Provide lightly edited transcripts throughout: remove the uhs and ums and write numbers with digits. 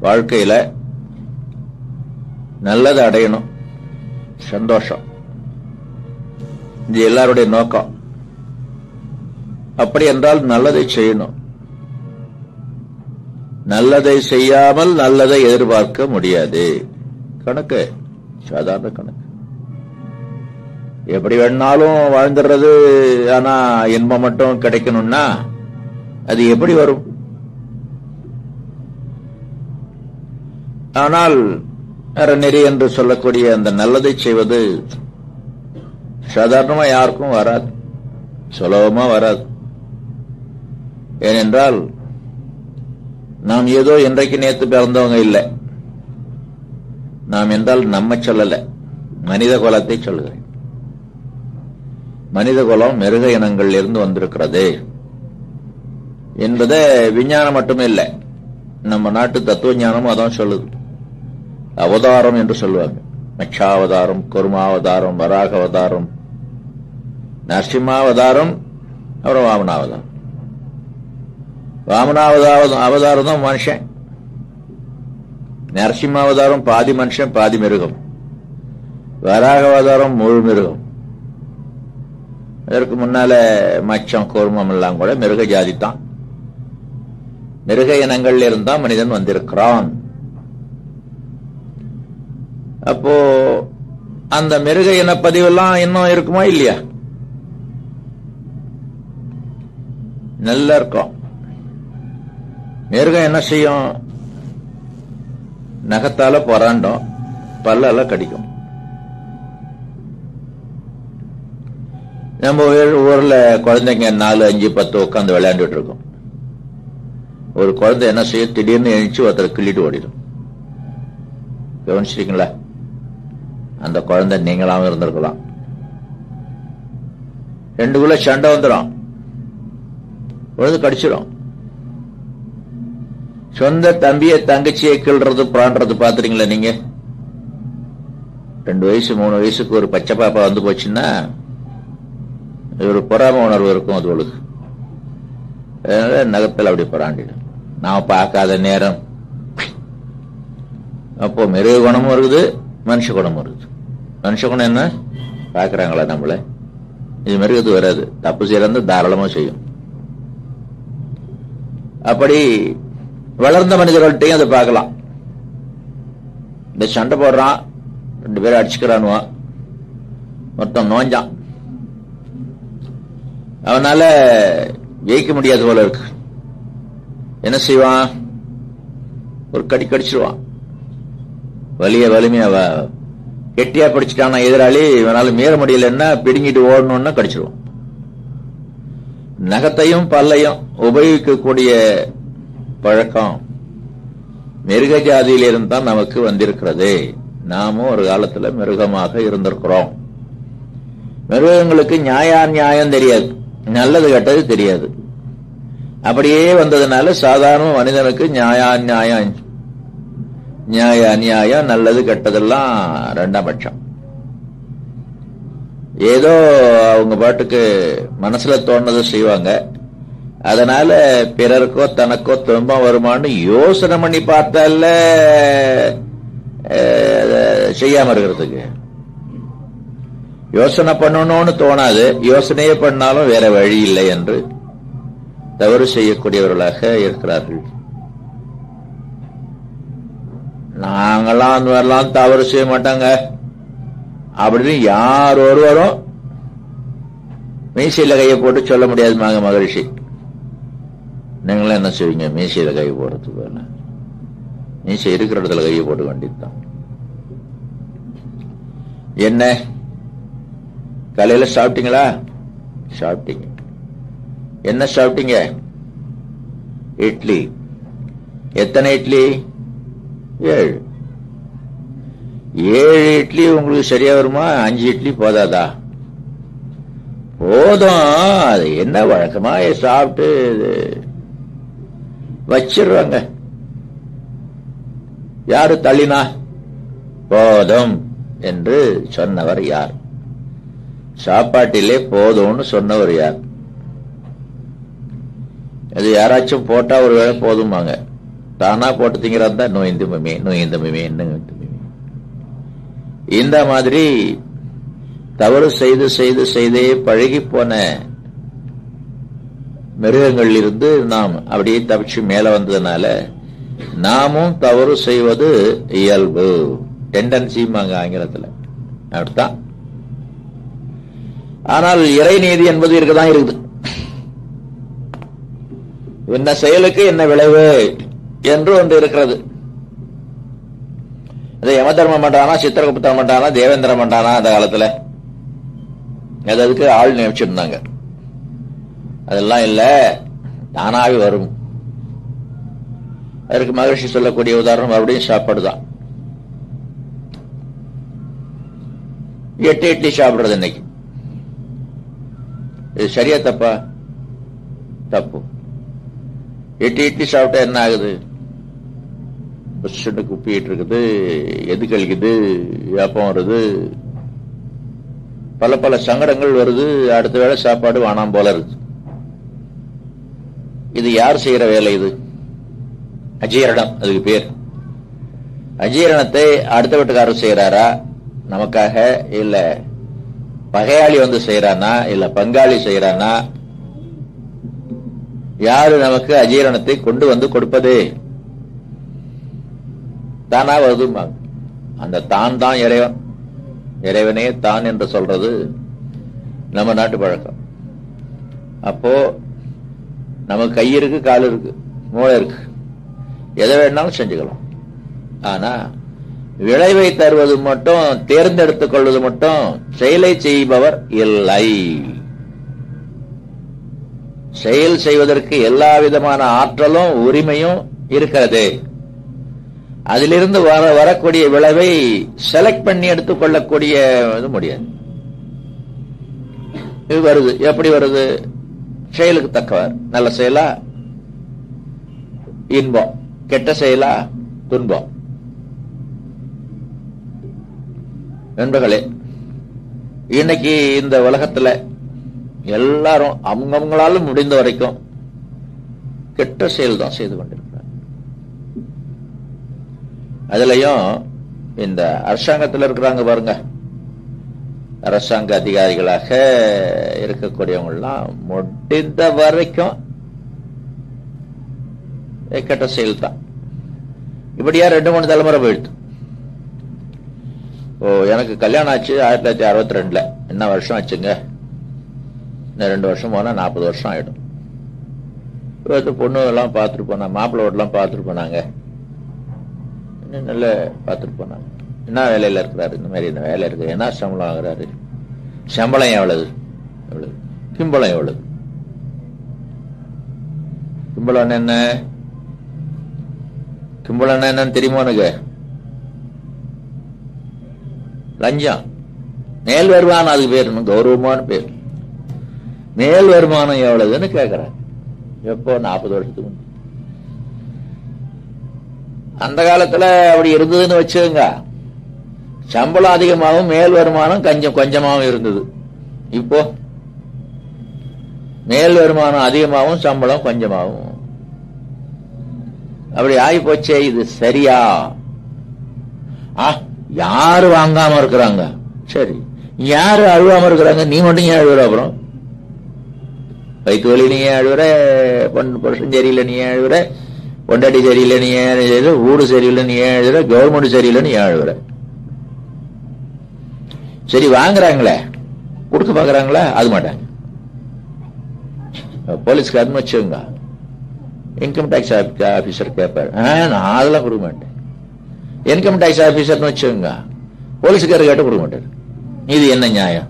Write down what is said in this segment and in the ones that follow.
வாழ்க்கையில நல்லது அடையணும், சந்தோஷம், இது எல்லாருடைய நோக்கம். அப்படி என்றால் நல்லதை செய்யணும். நல்லதை செய்யாமல் நல்லதை எதிர்பார்க்க முடியாது. கணக்கு சாதாரண கணக்கு. எப்படி வேணாலும் வாழ்ந்துடுறது, ஆனா இன்பம் மட்டும் கிடைக்கணும்னா அது எப்படி வரும்? ஆனால் அறநெறி என்று சொல்லக்கூடிய அந்த நல்லதை செய்வது சாதாரணமா யாருக்கும் வராது, சுலபமா வராது. ஏனென்றால் நாம் ஏதோ இன்றைக்கு நேற்று பிறந்தவங்க இல்லை. நாம் என்றால் நம்ம சொல்லல, மனித குலத்தை சொல்கிறேன். மனித குலம் மிருக இனங்கள் இருந்து வந்திருக்கிறது என்பதை விஞ்ஞானம் மட்டுமே இல்லை, நம்ம நாட்டு தத்துவ ஞானமும் அதான் சொல்லுது. அவதாரம் என்று சொல்லுவாங்க. மச்சாவதாரம், குருமாவதாரம், வராக அவதாரம், நரசிம்மாவதாரம், அப்புறம் வாமனாவதாரம். வாமனாவதாரம் தான் மனுஷன். நரசிம்மாவதாரம் பாதி மனுஷன் பாதி மிருகம். வராக அவதாரம் முழு மிருகம். அதற்கு முன்னால மச்சம் கூர்மம் எல்லாம் கூட மிருக ஜாதி தான். மிருக இனங்கள் இருந்தா மனிதன் வந்திருக்கிறான். அப்போ அந்த மிருக இன பதிவெல்லாம் இன்னும் இருக்குமா இல்லையா? நல்லா இருக்கும். மிருகம் என்ன செய்யும்? நகத்தால பொறாண்டும், பல்லால கடிக்கும். நம்ம ஊர்ல குழந்தைங்க 4, 5, 10 உட்காந்து விளையாண்டுட்டு இருக்கோம். ஒரு குழந்தை என்ன செய்யும்? திடீர்னு எழுச்சி ஒருத்தர் கிள்ளிட்டு ஓடிடும். கவனிச்சிருக்கீங்களா? அந்த குழந்தை நீங்களாவும் இருந்திருக்கலாம். ரெண்டுக்குள்ள சண்டை வந்துடும், குழந்தை கடிச்சிடும். சொந்த தம்பியை தங்கச்சியை கிள்றது பிரான்றது பாத்துறீங்களா நீங்க? 2 வயசு 3 வயசுக்கு ஒரு பச்சை பாப்பா வந்து போச்சுன்னா ஒரு பொறாம உணர்வு இருக்கும் அதுகளுக்கு. அதனால நகத்தில் அப்படி பொறாண்டிடும். நான் பார்க்காத நேரம். அப்போ மிருக குணமும் இருக்குது, மனுஷ குணமும் இருக்குது. மனுஷ குணம் என்ன? பார்க்கறாங்களா நம்மள? இது மிருகத்து வராது. தப்பு செய்யறது தாராளமா செய்யும். அப்படி வளர்ந்த மனிதர்கள்ட்டையும் அதை பார்க்கலாம். இந்த சண்டை போடுறான், 2 பேரும் அடிச்சுக்கிறானுவான், மொத்தம் நோஞ்சான், அவனால ஜெயிக்க முடியாது போல இருக்கு. என்ன செய்வான்? ஒரு கடி கடிச்சிருவான். வலிமையா கெட்டியா பிடிச்சிட்டான எதிராளி, இவனால மீற முடியலன்னா பிடுங்கிட்டு ஓடணும்னா கடிச்சிருவான். நகத்தையும் பல்லையும் உபயோகிக்கக்கூடிய பழக்கம் மிருக ஜாதியிலிருந்து தான் நமக்கு வந்திருக்கிறது. நாமும் ஒரு காலத்துல மிருகமாக இருந்திருக்கிறோம். மிருகங்களுக்கு நியாயம் தெரியாது, நல்லது கெட்டது தெரியாது. அப்படியே வந்ததுனால சாதாரண மனிதனுக்கு நியாயம் நல்லது கெட்டதெல்லாம் 2ஆம் பட்சம். ஏதோ அவங்க பாட்டுக்கு மனசுல தோணுனதை செய்வாங்க. அதனால பிறருக்கோ தனக்கோ துன்பம் வருமானு யோசனை பண்ணி பார்த்தால செய்யாம இருக்கிறதுக்கு. யோசனை பண்ணணும்னு தோணாது, யோசனையே பண்ணாலும் வேற வழி இல்லை என்று தவறு செய்யக்கூடியவர்களாக இருக்கிறார்கள். நாங்கெல்லாம் அந்த மாதிரிலாம் தவறு செய்ய மாட்டாங்க அப்படின்னு யார் ஒருவரும் மீசையில கையை போட்டு சொல்ல முடியாது. மகரிஷி, நீங்களும் என்ன செய்வீங்க? மீசையில கையை போடுறதுக்கு மீசை இருக்கிற இடத்துல கையை போட்டு வேண்டியதுதான். என்ன காலையில சாப்பிட்டீங்களா? சாப்பிட்டீங்க. என்ன சாப்பிட்டீங்க? இட்லி. எத்தனை இட்லி? 7. 7 இட்லி உங்களுக்கு சரியா வருமா? 5 இட்லி போதாதா? போதும். அது என்ன வழக்கமா சாப்பிட்டு வச்சிடுறாங்க. யாரு தள்ளினா? போதும் என்று சொன்னவர் யார்? சாப்பாட்டிலே போதும்னு சொன்னவர் யார்? அது யாராச்சும் போட்டா ஒரு வேளை போதுமாங்க. தானா போட்டு திங்கிறதா நோய்ந்துமே இந்த மாதிரி தவறு செய்து செய்து செய்தே பழகி போன மிருகங்கள் இருந்து நாம் அப்படியே தப்பிச்சு மேல வந்ததுனால நாமும் தவறு செய்வது இயல்பு, டெண்டன்சிமாங்க ஆங்கிலத்தில். அப்படித்தான். ஆனால் இறைநீதி என்பது இருக்கதான் இருக்குது. என்ன செயலுக்கு என்ன விளைவு என்று ஒன்று இருக்கிறது. அதை யமதர்ம மண்டானா, சித்திரகுப்த மண்டானா, தேவேந்திர மண்டானா அந்த காலத்துல அதுக்கு ஆள் நியமிச்சிருந்தாங்க. அதெல்லாம் இல்ல, தானாவே வரும். அதற்கு மகரிஷி சொல்லக்கூடிய உதாரணம் மறுபடியும் சாப்பாடு தான். 8 இட்லி சாப்பிடுறது இன்னைக்கு, இது சரியா தப்பா? தப்பு. 8 இட்லி சாப்பிட்டா என்ன ஆகுது? பஸ்ஸுக்கு குப்பிட்டு இருக்குது, எது கழிக்குது, ஏப்பம் வருது, பல பல சங்கடங்கள் வருது. அடுத்த வேளை சாப்பாடு வானாம் போல இருக்கு. இது யார் செய்யற வேலை? இது அஜீரணம், அதுக்கு பேர். அஜீரணத்தை அடுத்த வீட்டுக்காரர் செய்யறாரா நமக்காக, இல்ல பகையாளி வந்து செய்யறானா, இல்ல பங்காளி செய்யறானா? யாரு நமக்கு அஜீரணத்தை கொண்டு வந்து கொடுப்பது? தானா வருதுமா. அந்த தான் தான் இறைவன். இறைவனே தான் என்று சொல்றது நம்ம நாட்டு பழக்கம். அப்போ நமக்கு கை இருக்கு, கால் இருக்கு, மூளை இருக்கு, எதை வேணாலும் செஞ்சுக்கலாம். ஆனா விளைவை தருவது மட்டும், தேர்ந்தெடுத்துக் கொள்வது மட்டும் செயலை செய்பவர் இல்லை. செயல் செய்வதற்கு எல்லா விதமான ஆற்றலும் உரிமையும் இருக்கிறது. அதிலிருந்து வரக்கூடிய விளைவை செலக்ட் பண்ணி எடுத்துக் கொள்ளக்கூடிய முடியாது. இது வருது, எப்படி வருது? செயலுக்கு தக்கவார். நல்ல செயலா இன்பம், கெட்ட செயலா துன்பம். நண்பர்களே, இன்னைக்கு இந்த உலகத்துல எல்லாரும் அவங்களால முடிந்த வரைக்கும் கெட்ட செயல் தான் செய்து கொண்டிருக்கிறார். அதுலயும் இந்த அரசாங்கத்தில் இருக்கிறாங்க பாருங்க, அரசாங்க அதிகாரிகளாக இருக்கக்கூடியவங்கலாம் முடிந்த வரைக்கும் கெட்ட செயல் தான். இப்படியா 2-3 தலைமுறை போயிடுது. எனக்கு கல்யாணம் ஆச்சு 1962. என்ன வருஷம் ஆச்சுங்க? இன்னும் 2 வருஷம் போனா 40 வருஷம் ஆயிடும். பொண்ணு எல்லாம் பார்த்துட்டு போனா, மாப்பிள்ளை எல்லாம் பார்த்துட்டு போனாங்க, நல்ல பார்த்துட்டு போனாங்க. என்ன வேலையில இருக்கிறாரு, இந்த மாதிரி இந்த வேலை இருக்கு, என்ன சம்பளம் ஆகுறாரு, சம்பளம் எவ்வளவு, கிம்பளம் எவ்வளவு, கிம்பளம் என்ன, கிம்பளம் என்னன்னு தெரியுமா உனக்கு? லஞ்சம். மேல் வருமானம், அதுக்கு பேர் கௌரவமான பேர். மேல் வருமானம் எவ்வளவுன்னு கேட்கிறாங்க. எப்போ? 40 வருஷத்துக்கு முன்னாடி. அந்த காலத்துல அப்படி இருந்ததுன்னு வச்சுங்க, சம்பளம் அதிகமாகவும் மேல் வருமானம் கொஞ்சமாகவும் இருந்தது. இப்போ மேல் வருமானம் அதிகமாகவும் சம்பளம் கொஞ்சமாகவும் அப்படி ஆகி போச்சே. இது சரியா? யாரு வாங்காம இருக்கிறாங்க? சரி, யாரு அழுவாம இருக்கிறாங்க? நீ மட்டும் ஏன் அழுவுற? அப்புறம் வயிற்று வலி நீ ஏன் அழுவுற? புருஷன் சரியில்லை நீ ஏன் அழுவுற? பொண்டாட்டி சரியில்லை நீ ஏன் அழுவுற? ஊடு சரியில்லை நீ ஏன் அழுவுற? கவர்மெண்ட் சரியில்லை நீ ஏன் அழுவுற? சரி, வாங்குறாங்களே, கொடுக்க பாக்குறாங்களா? அது மாட்டாங்க. போலீஸ்காரன்னு வச்சுங்க, இன்கம் டாக்ஸ் ஆபீசர் கேட்பாரு, நான் அதெல்லாம் கொடுக்க மாட்டேன். இன்கம் டாக்ஸ் ஆபீசர்னு வச்சுங்க, போலீஸ்காரர் கேட்டு கொடுக்க மாட்டாரு. இது என்ன நியாயம்?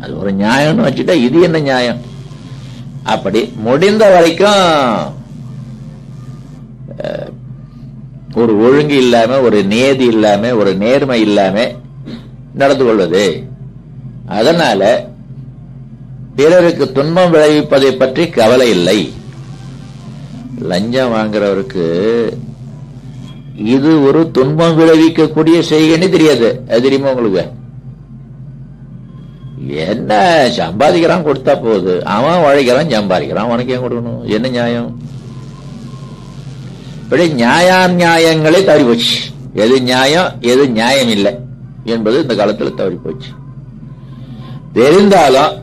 அது ஒரு நியாயம்னு வச்சுட்டா இது என்ன நியாயம்? அப்படி முடிந்த வரைக்கும் ஒரு ஒழுங்கு இல்லாம, ஒரு நேதி இல்லாம, ஒரு நேர்மை இல்லாம நடந்து கொள்வது. அதனால பிறருக்கு துன்பம் விளைவிப்பதை பற்றி கவலை இல்லை. லஞ்சம் வாங்குறவருக்கு இது ஒரு துன்பம் விளைவிக்கக்கூடிய செய்கைன்னு தெரியாது. அது தெரியுமா உங்களுக்கு? என்ன சம்பாதிக்கிறான், கொடுத்தா போகுது. அவன் உழைக்கிறான், சம்பாதிக்கிறான், உனக்கு ஏன் கொடுக்கணும்? என்ன நியாயம்? இப்படி நியாயங்களை தவறி போச்சு. எது நியாயம் எது நியாயம் இல்லை என்பது இந்த காலத்தில் தவறி போச்சு. தெரிந்தாலும்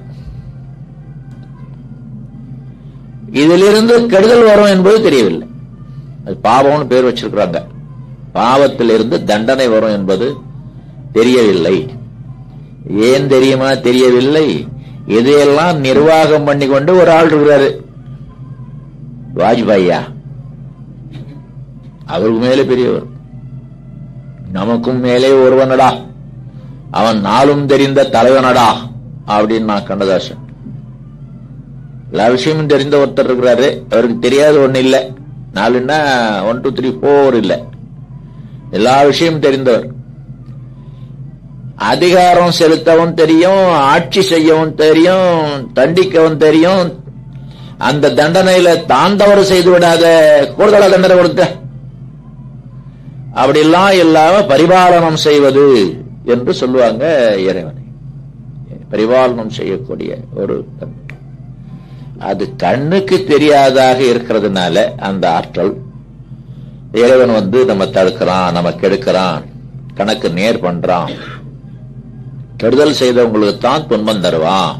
இதிலிருந்து கெடுதல் வரும் என்பது தெரியவில்லை. அது பாவம்னு பேர் வச்சிருக்கிறாங்க. பாவத்திலிருந்து தண்டனை வரும் என்பது தெரியவில்லை. ஏன் தெரியுமா தெரியவில்லை? இதையெல்லாம் நிர்வாகம் பண்ணி கொண்டு ஒரு ஆள் இருக்கிறாரு, வாஜ்பாயா. அவருக்கு மேலே பெரியவர், நமக்கும் மேலே ஒருவனடா, அவன் நாளும் தெரிந்த தலைவனடா அப்படின்னு நான் கண்ணதாசன். எல்லா விஷயமும் தெரிந்த ஒருத்தர் இருக்கிறாரு, அவருக்கு தெரியாத ஒண்ணு இல்லை. 4ன்னா 1 2 3 4 இல்லை, எல்லா விஷயமும் தெரிந்தவர். அதிகாரம் செலுத்தவும் தெரியும், ஆட்சி செய்யவும் தெரியும், தண்டிக்கவும் தெரியும். அந்த தண்டனையில தான் தவறு செய்து விடாத கூடுதலா தண்டனை கொடுத்த அப்படிலாம் இல்லாம பரிபாலனம் செய்வது என்று சொல்லுவாங்க இறைவனை. பரிபாலனம் செய்யக்கூடிய ஒரு தன்மை அது கண்ணுக்கு தெரியாதாக இருக்கிறதுனால அந்த ஆற்றல் இறைவன் நம்ம தடுக்கிறான், நம்ம கெடுக்கிறான், கணக்கு நேர் பண்றான். கெடுதல் செய்தவங்களுக்கு தான் துன்பம் தருவான்,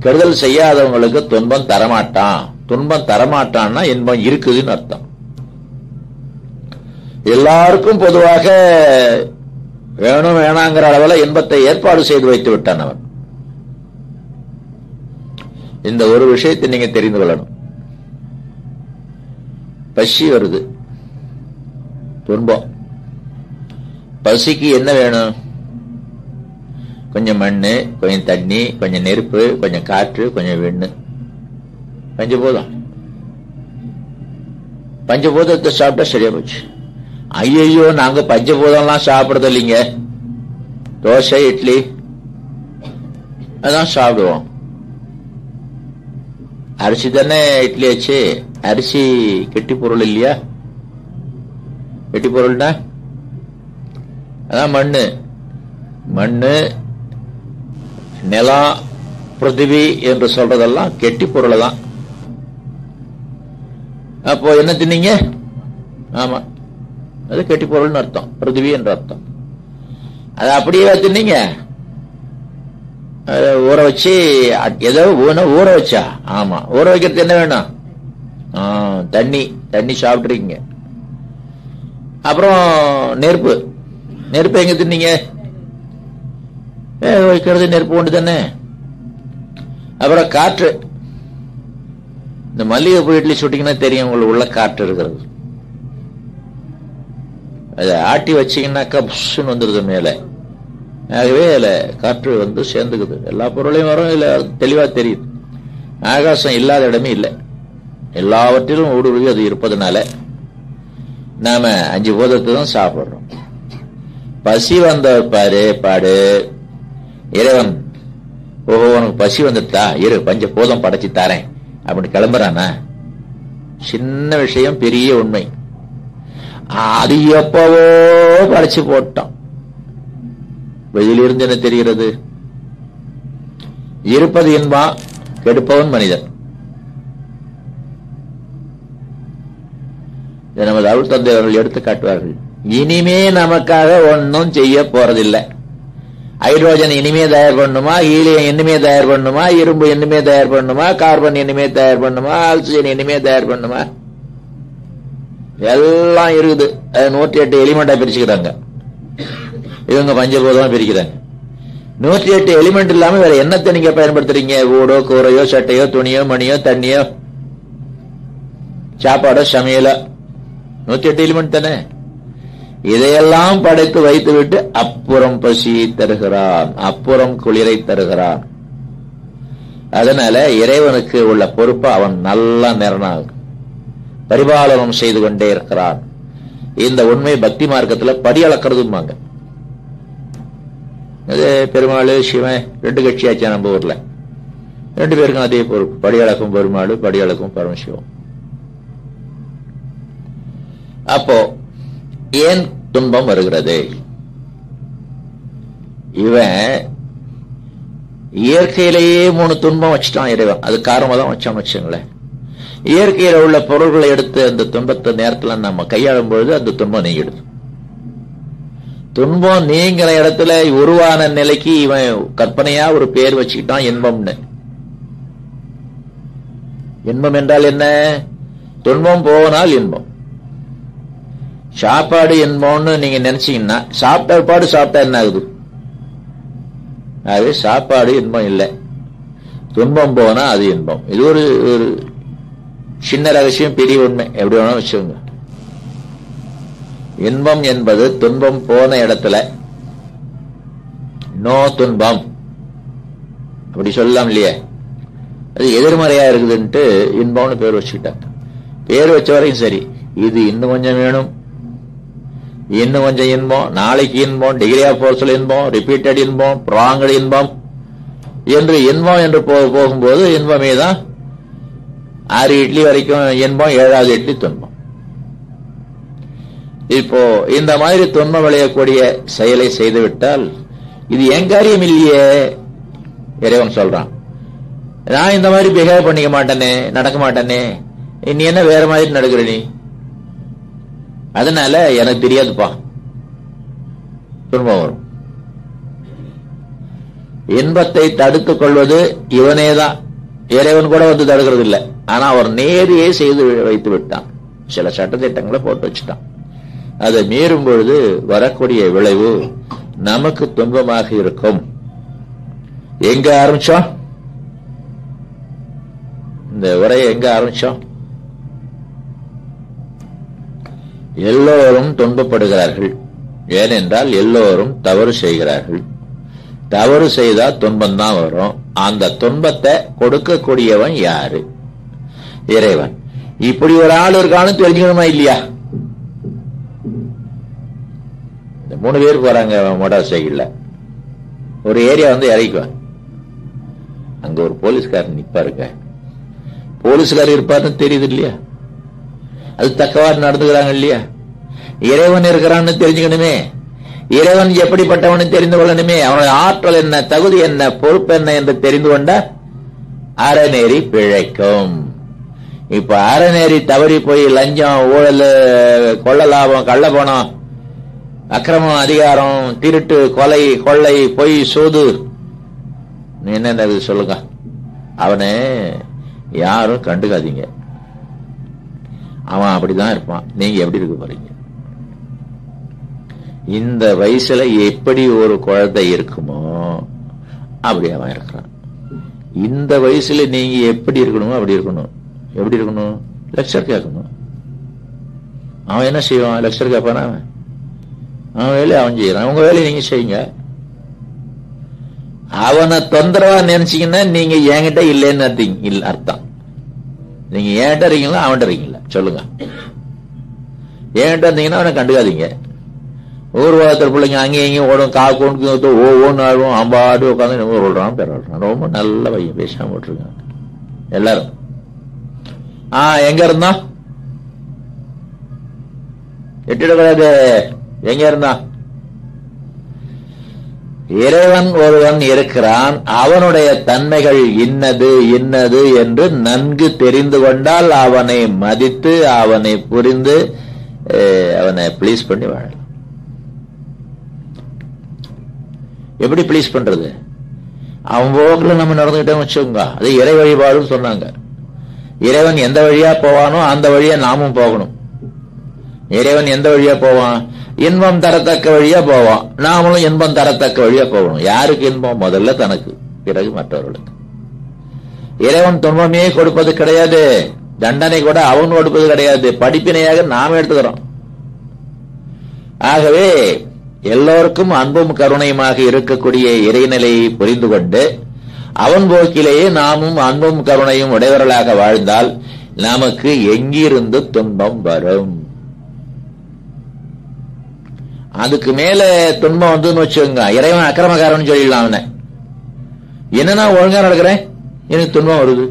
கெடுதல் செய்யாதவங்களுக்கு துன்பம் தரமாட்டான். துன்பம் தரமாட்டான்னா இன்பம் இருக்குதுன்னு அர்த்தம். எல்லாருக்கும் பொதுவாக வேணும் வேணாங்கிற அளவில் இன்பத்தை ஏற்பாடு செய்து வைத்து விட்டான் அவன். இந்த ஒரு விஷயத்தை நீங்க தெரிந்து கொள்ளணும். பசி வருது, துன்பம். பசிக்கு என்ன வேணும்? கொஞ்சம் மண்ணு, கொஞ்சம் தண்ணி, கொஞ்சம் நெருப்பு, கொஞ்சம் காற்று, கொஞ்சம் வெண்ணு. பஞ்சபூதம். பஞ்சபூதத்தை சாப்பிட்டா சரியா போச்சு. ஐயோ நாங்க பஞ்சபூதம்லாம் சாப்பிடுறது இல்லைங்க, தோசை இட்லி அதான் சாப்பிடுவோம். அரிசி தானே இட்லி ஆச்சு. அரிசி கெட்டி பொருள் இல்லையா? கெட்டி பொருள்னா அதான் மண்ணு. மண்ணு, நிலம், பிருத்திவி என்று சொல்றதெல்லாம் கெட்டி பொருள் தான். அப்போ என்ன தின்னீங்க? ஆமா, அது கெட்டி பொருள்னு அர்த்தம், பிருத்திவி என்ற அர்த்தம். அது அப்படியே தின்னீங்க? ஊற வச்சு ஏதோ ஊற வச்சா? ஆமா, ஊற வைக்கிறது என்ன வேணும்? தண்ணி. தண்ணி சாப்பிட்டுருக்கீங்க. அப்புறம் நெருப்பு. நெருப்பு எங்க தின்னீங்க? வைக்கிறது நெருப்பு ஒன்று தானே. அப்புறம் காற்று. இந்த மல்லிகைப்பூ இட்லி சுட்டிங்கன்னா தெரியும் உங்களுக்கு உள்ள காற்று இருக்கிறது. அதை ஆட்டி வச்சீங்கன்னாக்கா புஷ்ன்னு வந்துருது மேல. ஆகவே அதுல காற்று சேர்ந்துக்குது. எல்லா பொருளையும் வரும், இல்ல தெளிவா தெரியுது. ஆகாசம் இல்லாத இடமே இல்லை, எல்லாவற்றிலும் ஊடுருவி அது இருப்பதனால நாம 5 பூதத்தை தான் சாப்பிடுறோம். பசி வந்தவர் பாரு பாடு இறைவன். ஓஹோ உனக்கு பசி வந்துட்டா, இரு பஞ்ச பூதம் படைச்சு தாரேன் அப்படின்னு கிளம்புறானா? சின்ன விஷயம், பெரிய உண்மை. அது எப்பவோ படைச்சு போட்டான். வெளியிலிருந்து என்ன தெரிகிறது? இருப்பது இன்பம், கெடுப்பவன் மனிதன். நமது அருள் தந்தை அவர்கள் எடுத்து காட்டுவார்கள். இனிமே நமக்காக ஒன்னும் செய்ய போறதில்லை. ஹைட்ரோஜன் இனிமே தயார் பண்ணுமா, ஹீலியம் இனிமே தயார் பண்ணுமா, இரும்பு இனிமே தயார் பண்ணுமா, கார்பன் இனிமே தயார் பண்ணுமா, ஆக்சிஜன் இனிமே தயார் பண்ணுமா? எல்லாம் இருக்குது. 108 எலிமெண்டா பிரிச்சுக்கிறாங்க. இவங்க பஞ்சபூதமா பிரிக்கிறாங்க. 108 எலிமெண்ட் இல்லாம வேற என்னத்தை நீங்க பயன்படுத்துறீங்க? வீடோ, கூரையோ, சட்டையோ, துணியோ, மணியோ, தண்ணியோ, சாப்பாடோ, சமையலோ, 108 எலிமெண்ட் தானே. இதையெல்லாம் படைத்து வைத்து விட்டு அப்புறம் பசி தருகிறான், அப்புறம் குளிரை தருகிறான். அதனால இறைவனுக்கு உள்ள பொறுப்பு அவன் நல்லா நிர்ணயம் பரிபாலனம் செய்து கொண்டே இருக்கிறான். இந்த உண்மை பக்தி மார்க்கத்தில் படி அளக்கிறதுமாங்க. அது பெருமாள் சிவன் 2 கட்சியாச்சா நம்ம ஊர்ல. 2 பேருக்கும் அதே பொறுப்பு. படி அளக்கும் பெருமாள், படி அளக்கும் பரமசிவம். அப்போ ஏன் துன்பம் வருகிறது? இவன் இயற்கையிலேயே 3 துன்பம் வச்சுட்டான் இறைவன். அது காரணமா தான் வச்சான்னு வச்சுங்களேன். இயற்கையில் உள்ள பொருள்களை எடுத்து அந்த துன்பத்தை நேரத்தில் நம்ம கையாளும் பொழுது அந்த துன்பம் நீங்கிடுது. துன்பம் நீங்கிற இடத்துல உருவான நிலைக்கு இவன் கற்பனையா ஒரு பேர் வச்சுக்கிட்டான் இன்பம்னு. இன்பம் என்றால் என்ன? துன்பம் போனால் இன்பம். சாப்பாடு இன்பம்னு நீங்க நினைச்சீங்கன்னா சாப்பிட்டா என்ன ஆகுது? அது சாப்பாடு இன்பம் இல்லை, துன்பம் போனா அது இன்பம். இது ஒரு சின்ன ரகசியம், பெரிய உண்மை, எப்படி வேணா வச்சுக்கோங்க. இன்பம் என்பது துன்பம் போன இடத்துல நோ துன்பம் அப்படி சொல்லலாம் இல்லையே. அது எதிர்மறையா இருக்குதுன்ட்டு இன்பம்னு பேர் வச்சுக்கிட்டாங்க. பேர் வச்ச வரையும் சரி. இது இன்னும் கொஞ்சம் வேணும், இன்னும் கொஞ்சம் இன்பம், நாளைக்கு இன்பம், டிகிரி ஆஃப் ஃபோர்ஸ்ல இன்பம், ரிப்பீட்டட் இன்பம், ப்ராங்கட் இன்பம் என்று இன்பம் என்று போகும்போது இன்பமே தான். 6 இட்லி வரைக்கும் இன்பம், 7வது இட்லி துன்பம். இப்போ இந்த மாதிரி துன்பம் விளையக்கூடிய செயலை செய்துவிட்டால் இது என் காரியம் இல்லையே. இறைவன் சொல்றான், நான் இந்த மாதிரி பிஹேவ் பண்ணிக்க மாட்டேனே, நடக்க மாட்டேனே, நீ என்ன வேற மாதிரி நடக்கிற நீ, அதனால எனக்கு தெரியாதுப்பா, துன்பம் வரும். இன்பத்தை தடுத்துக் கொள்வது இவனேதான். இறைவன் கூட வந்து தடுக்கிறது இல்லை. ஆனா அவர் நேரையே செய்து வைத்து விட்டான். சில சட்டத்திட்டங்களை போட்டு வச்சுட்டான். அதை மீறும் பொழுது வரக்கூடிய விளைவு நமக்கு துன்பமாக இருக்கும். எங்க ஆரம்பிச்சோம் இந்த உரையை? எங்க ஆரம்பிச்சோம்? எல்லோரும் துன்பப்படுகிறார்கள். ஏனென்றால் எல்லோரும் தவறு செய்கிறார்கள். தவறு செய்தா துன்பம் தான் வரும். அந்த துன்பத்தை கொடுக்கக்கூடியவன் யாரு? இறைவன். இப்படி ஒரு ஆள் இருக்கான்னு தெரிஞ்சுக்கணுமா இல்லையா? 3 பேர் போறாங்க மோட்டார் சைக்கிள்ல. ஒரு ஏரியா வந்து இறக்குவான். அங்க ஒரு போலீஸ்காரன் நிப்பாருங்க. போலீஸ்காரர் இருப்பாருன்னு தெரியுது இல்லையா? அது தக்கவாறு நடந்துக்கிறாங்க இல்லையா? இறைவன் இருக்கிறான்னு தெரிஞ்சுக்கணுமே. இறைவன் எப்படிப்பட்டவனு தெரிந்து கொள்ளணுமே. அவனுடைய ஆற்றல் என்ன, தகுதி என்ன, பொறுப்பு என்ன என்று தெரிந்து கொண்டா அறநெறி பிழைக்கும். இப்ப அறநெறி தவறி போய் லஞ்சம், ஊழல், கொள்ள லாபம், கள்ள பணம், அக்கிரமம், அதிகாரம், திருட்டு, கொலை, கொள்ளை, பொய், சூது, என்ன சொல்லுங்க. அவனை யாரும் கண்டுக்காதீங்க. அவன் அப்படிதான் இருப்பான். நீங்க எப்படி இருக்க போறீங்க? இந்த வயசுல எப்படி ஒரு குழந்தை இருக்குமோ அப்படி அவன் இருக்கிறான். இந்த வயசுல நீங்க எப்படி இருக்கணுமோ அப்படி இருக்கணும். எப்படி இருக்கணும்? லெக்சர் கேட்கணும். அவன் என்ன செய்வான்? லெக்சர் கேட்பானா? அவன் வேலையை அவன் செய்யறான். உங்க வேலையை நீங்க செய்யுங்க. அவனை தொந்தரவா நினைச்சீங்கன்னா நீங்க என்கிட்ட இல்லைன்னு அர்த்தம். நீங்க ஏன்ட்ட இருக்கீங்களா அவன்கிட்ட இருக்கீங்களா சொல்லுங்க. ஏன்ட்ட இருந்தீங்கன்னா அவனை கண்டுக்காதீங்க. ஊர்வலத்தில் பிள்ளைங்க அங்கேயும் இங்கேயும் ஓடும், காக்கு ஓன்னு ஆடும், அம்பாடு உட்காந்து சொல்றான், பெறான். ரொம்ப நல்ல பையன், பேசாம விட்டுருக்காங்க எல்லாரும். எங்க இருந்தான்? எட்டிடக்கூடாது. எங்க இருந்தான்? இறைவன் ஒருவன் இருக்கிறான். அவனுடைய தன்மைகள் இன்னது இன்னது என்று நன்கு தெரிந்து கொண்டால் அவனை மதித்து அவனை புரிந்து அவனை பிளீஸ் பண்ணி வாழலாம். எப்படி பிளீஸ் பண்றது? அவன் போக்குல நம்ம நடந்துகிட்டோம் வச்சுக்கோங்க. அது இறை வழிபாடுன்னு சொன்னாங்க. இறைவன் எந்த வழியா போவானோ அந்த வழியா நாமும் போகணும். இறைவன் எந்த வழியா போவான்? இன்பம் தரத்தக்க வழியா போவான். நாமளும் இன்பம் தரத்தக்க வழியா போகணும். யாருக்கு இன்பம்? முதல்ல தனக்கு, பிறகு மற்றவர்களுக்கு. இறைவன் துன்பமே கொடுப்பது கிடையாது. தண்டனை கூட அவன் கொடுப்பது கிடையாது. படிப்பினையாக நாம் எடுத்துக்கிறோம். ஆகவே எல்லோருக்கும் அன்பும் கருணையுமாக இருக்கக்கூடிய இறைநிலையை புரிந்து கொண்டு அவன் போக்கிலேயே நாமும் அன்பும் கருணையும் உடையவர்களாக வாழ்ந்தால் நமக்கு எங்கிருந்து துன்பம் வரும்? அதுக்கு மேல துன்பம் வந்து வச்சுக்கோங்க. இறைவன் அக்கிரமக்காரன் சொல்லிடலாம். அவனை என்னன்னா ஒழுங்கா நடக்கிறேன், எனக்கு துன்பம் வருது.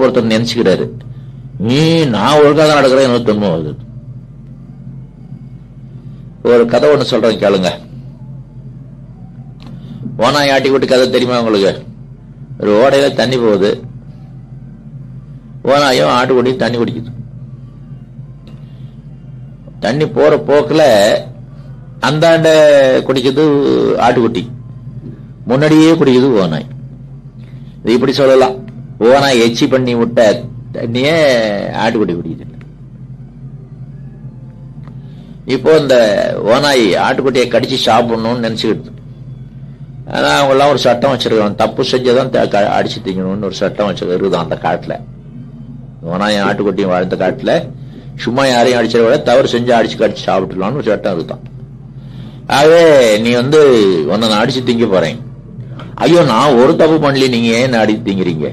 ஒருத்தர் நினைச்சுக்கிறாரு, நான் ஒழுங்கா தான் நடக்கிறேன், எனக்கு துன்பம் வருது. ஒரு கதை ஒண்ணு சொல்றேன் கேளுங்க. ஓனாய் ஆட்டி விட்டு கதை தெரியுமா உங்களுக்கு? ஒரு ஓடையில தண்ணி போகுது. ஓனாயும் ஆட்டுக்குட்டியும் தண்ணி குடிக்குது. தண்ணி போற போக்குல அந்தாண்ட குடிக்குது ஆட்டுக்குட்டி, முன்னாடியே குடிக்குது ஓனாய். இது இப்படி சொல்லலாம், ஓனாய் எச்சி பண்ணி விட்ட தண்ணிய ஆட்டுக்குட்டி குடிக்குது. இப்போ இந்த ஓனாய் ஆட்டுக்குட்டியை கடிச்சு சாப்பிடணும்னு நினைச்சுக்கிட்டு, ஆனா அவங்க எல்லாம் ஒரு சட்டம் வச்சிருக்காங்க, தப்பு செஞ்சதான் அடிச்சு திங்கணும்னு ஒரு சட்டம் வச்சிருக்குதான் அந்த காட்டுல. ஓனாயும் ஆட்டுக்குட்டியும் வாழ்ந்த காட்டுல சும்மா யாரையும் அடிச்சத விட தவறு செஞ்சு அடிச்சு கடிச்சு சாப்பிட்டுலான்னு ஒரு சட்டம் இருக்குதான். ஆகவே நீ உன்னை நான் அடிச்சு திங்க போறேன். ஐயோ நான் ஒரு தப்பு பண்ணல, நீங்க ஏன் அடிச்சு திங்கிறீங்க?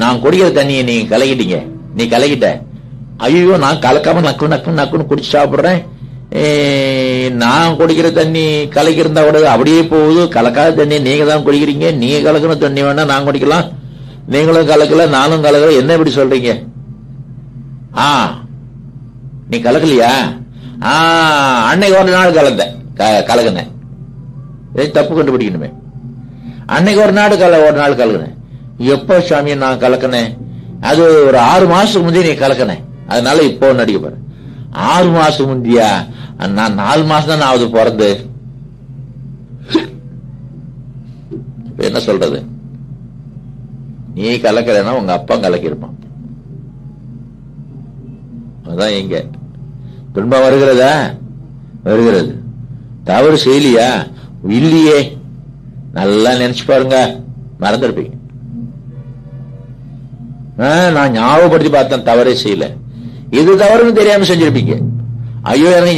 நான் குடிக்கிற தண்ணியை நீங்க கலக்கிட்டீங்க, நீ கலக்கிட்ட. ஐயோ நான் கலக்காம நக்கு நக்கு நக்குன்னு குடிச்சு சாப்பிடுறேன், நான் குடிக்கிற தண்ணி கலக்கிருந்தா கூட அப்படியே போகுது, கலக்காத தண்ணி நீங்க தான் குடிக்கிறீங்க, நீங்க கலக்கின தண்ணி வேணா நான் குடிக்கலாம், நீங்களும் கலக்கல நானும் கலக்கல, என்ன இப்படி சொல்றீங்க? நீ கலக்கலையா? அன்னைக்கு ஒரு நாள் கலக்குனேன், தப்பு கண்டுபிடிக்கணுமே. அன்னைக்கு ஒரு நாள் கலக்குனேன். எப்ப சாமி நான் கலக்கினேன்? அது ஒரு 6 மாசத்துக்கு முந்தைய நீ கலக்கினேன், அதனால இப்போ நடிக்க போறேன். 6 மாசம் முந்தியா? நான் 4 மாசம் தான் ஆகுது பிறந்து. இப்ப என்ன சொல்றது? நீ கலக்கலன்னா உங்க அப்பா கலக்கிருப்பான். அதான் எங்க துன்பம் வருகிறதா? வருகிறது. தவறு செய்யலையா? இல்லையே. நல்லா நினைச்சு பாருங்க, மறந்துருப்பீங்க. நான் ஞாபகப்படுத்தி பார்த்தேன், தவறே செய்யல. இது தவறுன்னு தெரியாம செஞ்சிருப்பீங்க. ஐயோ எனக்கு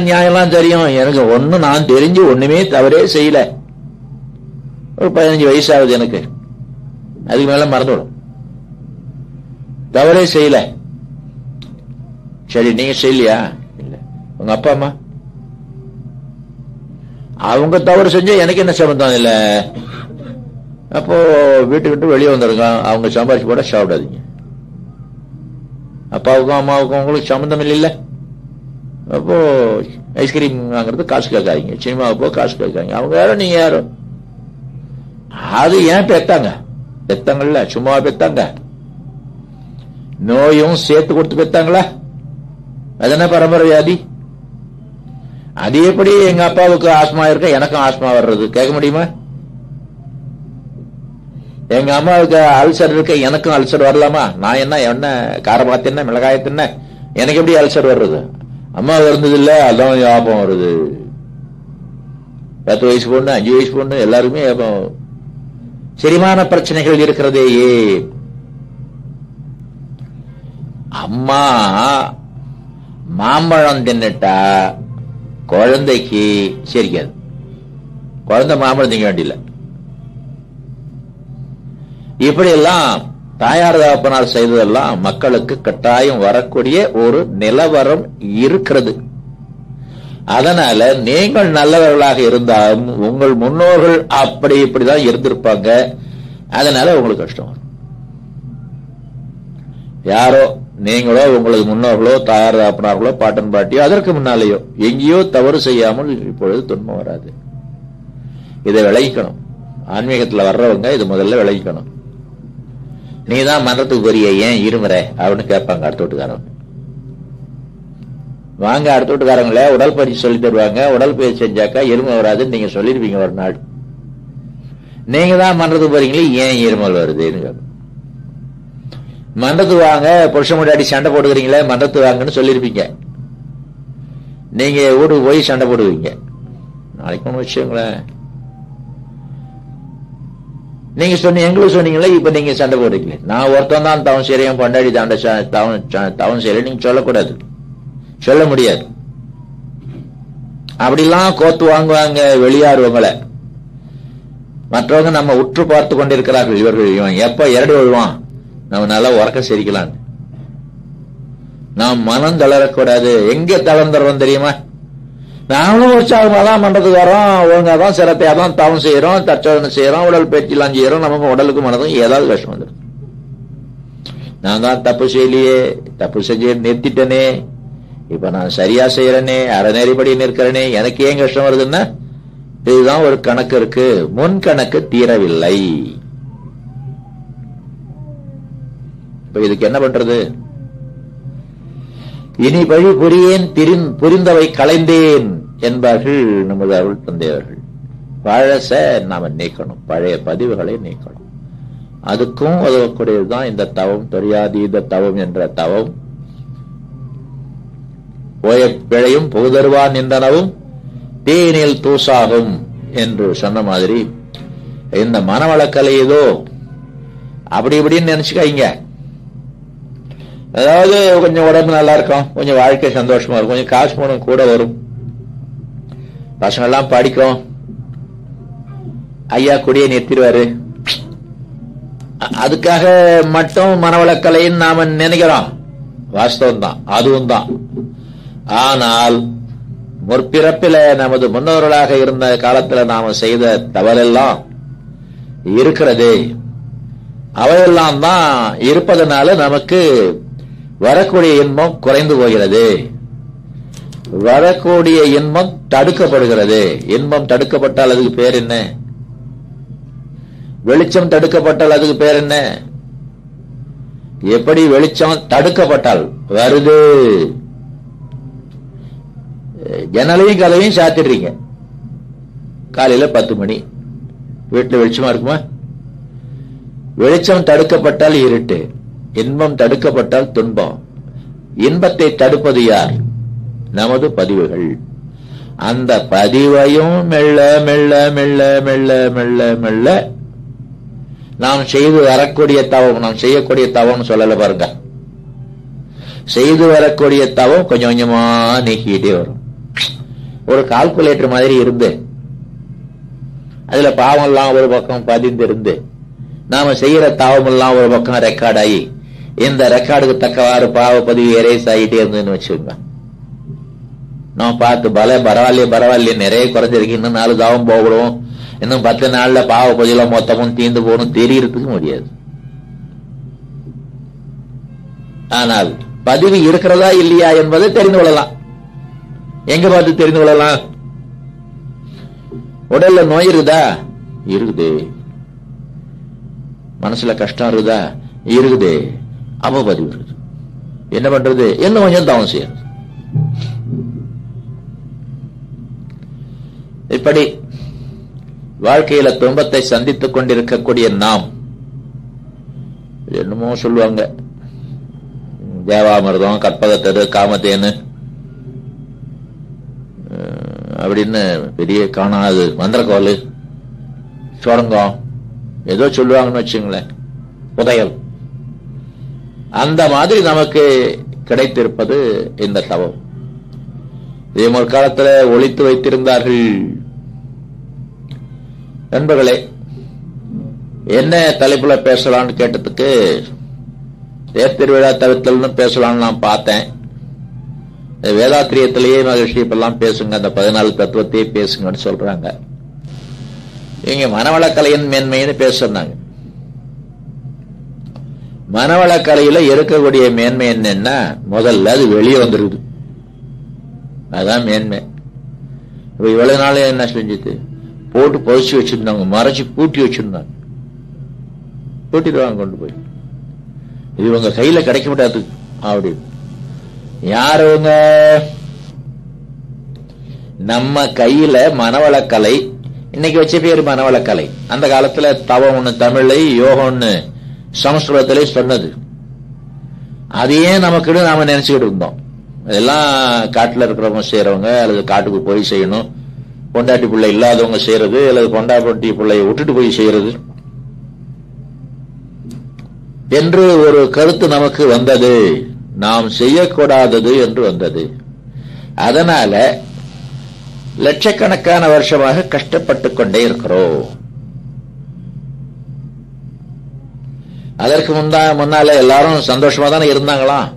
நியாயம்லாம் தெரியும், எனக்கு ஒன்னும் நான் தெரிஞ்சு ஒண்ணுமே தவறே செய்யல. ஒரு 15 வயசாகுது எனக்கு, அதுக்கு மேல மறந்துவிடும். தவறே செய்யல. சரி நீங்க செய்யலையா? இல்ல. உங்க அப்பா அம்மா அவங்க தவறு செஞ்சா எனக்கு என்ன சம்பந்தம்? இல்ல. அப்போ வீட்டுக்கிட்டு வெளியே வந்துருங்க, அவங்க சம்பாதிச்சு போட சாப்பிடாதீங்க. அப்பாவுக்கும் அம்மாவுக்கும் உங்களுக்கு சம்பந்தம் இல்ல. அப்போ ஐஸ்கிரீம் வாங்குறது காசு கேட்காதீங்க, சினிமாவுக்கு போக காசு கேட்காதீங்க. அவங்க யாரோ நீங்க யாரோ. அது ஏன் பெத்தாங்க? பெத்தாங்கல்ல, சும்மா பெத்தாங்க. நோயும் சேர்த்து கொடுத்து பெத்தாங்களா? அது என்ன பரம்பரை வியாதி? அது எப்படி எங்க அப்பாவுக்கு ஆஸ்மா இருக்க எனக்கும் ஆஸ்மா வர்றது? கேட்க முடியுமா? எங்க அம்மாவுக்கு அல்சர் இருக்க எனக்கும் அல்சர் வரலாமா? நான் என்ன காரமா தின்ன மிளகாய தின்ன, எனக்கு எப்படி அல்சர் வர்றது? அம்மா இருந்தது இல்ல, அதான் ஞாபகம் வருது. 10 வயசு பொண்ணு 5 வயசு பொண்ணு எல்லாருமே செரிமான பிரச்சனைகள் இருக்கிறதேயே. அம்மா மாம்பழம் தின்னுட்டா குழந்தைக்கு சரிக்காது. குழந்தை மாம்பழம் திங்க வேண்டியல. இப்படி எல்லாம் தாயார் தகப்பனார் செய்ததெல்லாம் மக்களுக்கு கட்டாயம் வரக்கூடிய ஒரு நிலவரம் இருக்கிறது. அதனால நீங்கள் நல்லவர்களாக இருந்தாலும் உங்கள் முன்னோர்கள் அப்படி இப்படிதான் இருந்திருப்பாங்க. அதனால உங்களுக்கு கஷ்டம் வரும். யாரோ நீங்களோ உங்களுக்கு முன்னோர்களோ தாயார் தகப்பனார்களோ பாட்டன் பாட்டியோ அதற்கு முன்னாலேயோ எங்கேயோ தவறு செய்யாமல் இப்பொழுது துன்பம் வராது. இதை விளைவிக்கணும். ஆன்மீகத்துல வர்றவங்க இது முதல்ல விளைவிக்கணும். நீதான் மன்றத்துக்கு போறிய, ஏன் இருமுறை அப்படின்னு கேட்பாங்க அடுத்த வீட்டுக்காரவங்க. வாங்க அடுத்த வீட்டுக்காரங்கள உடல் பயிற்சி சொல்லி தருவாங்க. உடல் பயிற்சி செஞ்சாக்கா எருமை வராதுன்னு நீங்க சொல்லிருப்பீங்க ஒரு நாள். நீங்க தான் மன்றத்துக்கு போறீங்களே, ஏன் இருமல் வருதுன்னு. மன்றத்துக்கு வாங்க, புருஷன் முன்னாடி சண்டை போடுகிறீங்களே, மன்றத்துக்கு வாங்கன்னு சொல்லிருப்பீங்க. நீங்க வீட்டுக்கு போய் சண்டை போடுவீங்க. நாளைக்கு ஒண்ணு வச்சுங்களேன், நீங்க எங்களுக்கு சொன்னீங்களே, இப்ப நீங்க சண்டை போடுறீங்களே. நான் ஒருத்தன் தான் தவன் செய்யறேன், பொண்டாடி தவன் செய்யறேன் நீங்க சொல்லக்கூடாது, சொல்ல முடியாது. அப்படிலாம் கோத்து வாங்குவாங்க வெளியாருவங்களை. மற்றவங்க நம்ம உற்று பார்த்து கொண்டிருக்கிறார்கள். இவர்கள் இவன் எப்ப இரடி விழுவான், நம்ம நல்லா உறக்க சிரிக்கலாம். நாம் மனம் தளரக்கூடாது. எங்க தளர்ந்துறோம் தெரியுமா? நாங்களும் உற்சாகமாதான் மன்றத்துக்கு வரோம், ஒழுங்காதான் சிரத்தையாதான் தவம் செய்யறோம், தற்சோதனை செய்யறோம், உடல் பயிற்சிலாம் செய்யறோம். நமக்கு உடலுக்கு மனதும் ஏதாவது கஷ்டம் வந்துடும். நான் தான் தப்பு செய்யலையே, தப்பு செஞ்சு நிறுத்திட்டனே, இப்ப நான் சரியா செய்யறேனே, அறநெறிப்படி நிற்கிறேனே, எனக்கு ஏன் கஷ்டம் வருதுன்னா இதுதான் ஒரு கணக்கு இருக்கு. முன் கணக்கு தீரவில்லை. இப்ப இதுக்கு என்ன பண்றது? இனி வழி புரியேன் புரிந்தவை களைந்தேன் என்பார்கள் நமது அருள் தந்தையவர்கள். பழச நாம நீக்கணும், பழைய பதிவுகளை நீக்கணும். அதுக்கும் உதவக்கூடியதுதான் இந்த தவம், தெரியாதீத தவம் என்ற தவம். போய பிழையும் புகுதருவான் நின்றனவும் தீனில் தூசாகும் என்று சொன்ன மாதிரி இந்த மனவளக்கலை ஏதோ அப்படி இப்படின்னு நினைச்சுக்காங்க. அதாவது கொஞ்சம் உடம்பு நல்லா இருக்கும், கொஞ்சம் வாழ்க்கை சந்தோஷமா இருக்கும், கொஞ்சம் காசு பணம் கூட வரும், பசங்க எல்லாம் படிக்கும், ஐயா குடியை நிறுத்திடுவாரு, அதுக்காக மட்டும் மனவளக்கலைன்னு நாம நினைக்கிறோம். வாஸ்தவம் தான், அதுவும் தான். ஆனால் முற்பிறப்பில நமது முன்னோர்களாக இருந்த காலத்துல நாம செய்த தவறெல்லாம் இருக்கிறது. அவையெல்லாம் தான் இருப்பதனால நமக்கு வரக்கூடிய இன்பம் குறைந்து போகிறது, வரக்கூடிய இன்பம் தடுக்கப்படுகிறது. இன்பம் தடுக்கப்பட்டால் அதுக்கு பேர் என்ன? வெளிச்சம் தடுக்கப்பட்டால் அதுக்கு பேர் என்ன? எப்படி வெளிச்சம் தடுக்கப்பட்டால் வருது, ஜன்னலையும் கதவையும் சாத்திடுறீங்க, காலையில 10 மணி, வீட்டுல வெளிச்சமா இருக்குமா? வெளிச்சம் தடுக்கப்பட்டால் இருட்டு, இன்பம் தடுக்கப்பட்டால் துன்பம். இன்பத்தை தடுப்பது யார்? நமது பதிவுகள். அந்த பதிவையும் மெல்ல மெல்ல மெல்ல மெல்ல மெல்ல மெல்ல நாம் செய்து வரக்கூடிய தவம், நாம் செய்யக்கூடிய தவம் சொல்லல பாருங்க, செய்து வரக்கூடிய தவம் கொஞ்சம் கொஞ்சமா நீக்கிட்டே வரும். ஒரு கால்குலேட்டர் மாதிரி இருந்து அதுல பாவம் எல்லாம் ஒரு பக்கம் பதிந்து இருந்து நாம செய்யற தவம் எல்லாம் ஒரு பக்கம் ரெக்கார்ட் ஆகி இந்த ரெக்கார்டுக்கு தக்கவாறு பாவ பதிவு எரேஸ் ஆகிட்டே இருந்ததுன்னு வச்சுக்கோங்க. நான் பார்த்து பரவாயில்லையே நிறைய குறைஞ்சிருக்கு, இன்னும் 4 தவம் போகணும், இன்னும் 10 நாள்ல பாவ பதிவுல மொத்தமும் தீர்ந்து போகணும் தெரியறதுக்கு முடியாது. ஆனால் பதிவு இருக்கிறதா இல்லையா என்பதை தெரிந்து கொள்ளலாம். எங்க பார்த்து தெரிந்து கொள்ளலாம்? உடல்ல நோய் இருக்குதா? இருக்குது. மனசுல கஷ்டம் இருக்குதா? இருக்குது. அப்ப பதிவு இருக்குது. என்ன பண்றது? இன்னும் கொஞ்சம் தவம் செய்யறது. இப்படி வாழ்க்கையில துன்பத்தை சந்தித்துக் கொண்டிருக்கக்கூடிய நாம், என்னமோ சொல்லுவாங்க, தேவாமிர்தம், கற்பகத்தரு, காமத்தேனு அப்படின்னு பெரிய காணாது மந்திரக்கோல், சுரங்கம் ஏதோ சொல்லுவாங்கன்னு வச்சுங்களேன், புதையல். அந்த மாதிரி நமக்கு கிடைத்திருப்பது இந்த தவம். இதே முற்காலத்துல ஒளித்து வைத்திருந்தார்கள். நண்பர்களே, என்ன தலைப்புல பேசலாம்னு கேட்டதுக்கு தேர்திருவிழா தவிர்த்தல்னு பேசலாம்னு நான் பார்த்தேன். வேதாத்திரியத்திலேயே மகிழ்ச்சி இப்பெல்லாம் பேசுங்க, அந்த 14 தத்துவத்தையே பேசுங்கன்னு சொல்றாங்க. இங்க மனவளக்கலையின் மேன்மைன்னு பேசுறாங்க. மனவளக்கலையில இருக்கக்கூடிய மேன்மை என்னன்னா, முதல்ல அது வெளியே வந்துருக்குது, அதான் மேன்மை. இப்ப இவ்வளவு நாள் என்ன செஞ்சுது? போட்டு பொதிச்சு வச்சிருந்தாங்க, மறைச்சு பூட்டி வச்சிருந்தாங்க. பூட்டிடுவாங்க கொண்டு போய், இது உங்க கையில கிடைக்க விடாது அப்படின்னு. யாருங்க? நம்ம கையில மனவளக்கலை இன்னைக்கு வச்ச பேரு மனவளக்கலை. அந்த காலத்துல தவம் ஒண்ணு தமிழ்ல, யோகம் ஒண்ணு சமஸ்கிருதத்திலே சொன்னது. அதையே நமக்கு நாம நினைச்சுக்கிட்டு இருந்தோம். இதெல்லாம் காட்டுல இருக்கிறவங்க செய்யறவங்க, அல்லது காட்டுக்கு போய் செய்யணும், பொண்டாட்டி பிள்ளை இல்லாதவங்க செய்யறது, அல்லது பொண்டாட்டி பிள்ளைய விட்டுட்டு போய் செய்யறது என்று ஒரு கருத்து நமக்கு வந்தது. நாம் செய்யக்கூடாதது என்று வந்தது. அதனால லட்சக்கணக்கான வருஷமாக கஷ்டப்பட்டுக் கொண்டே இருக்கிறோம். அதற்கு முன்னால எல்லாரும் சந்தோஷமா தானே இருந்தாங்களாம்.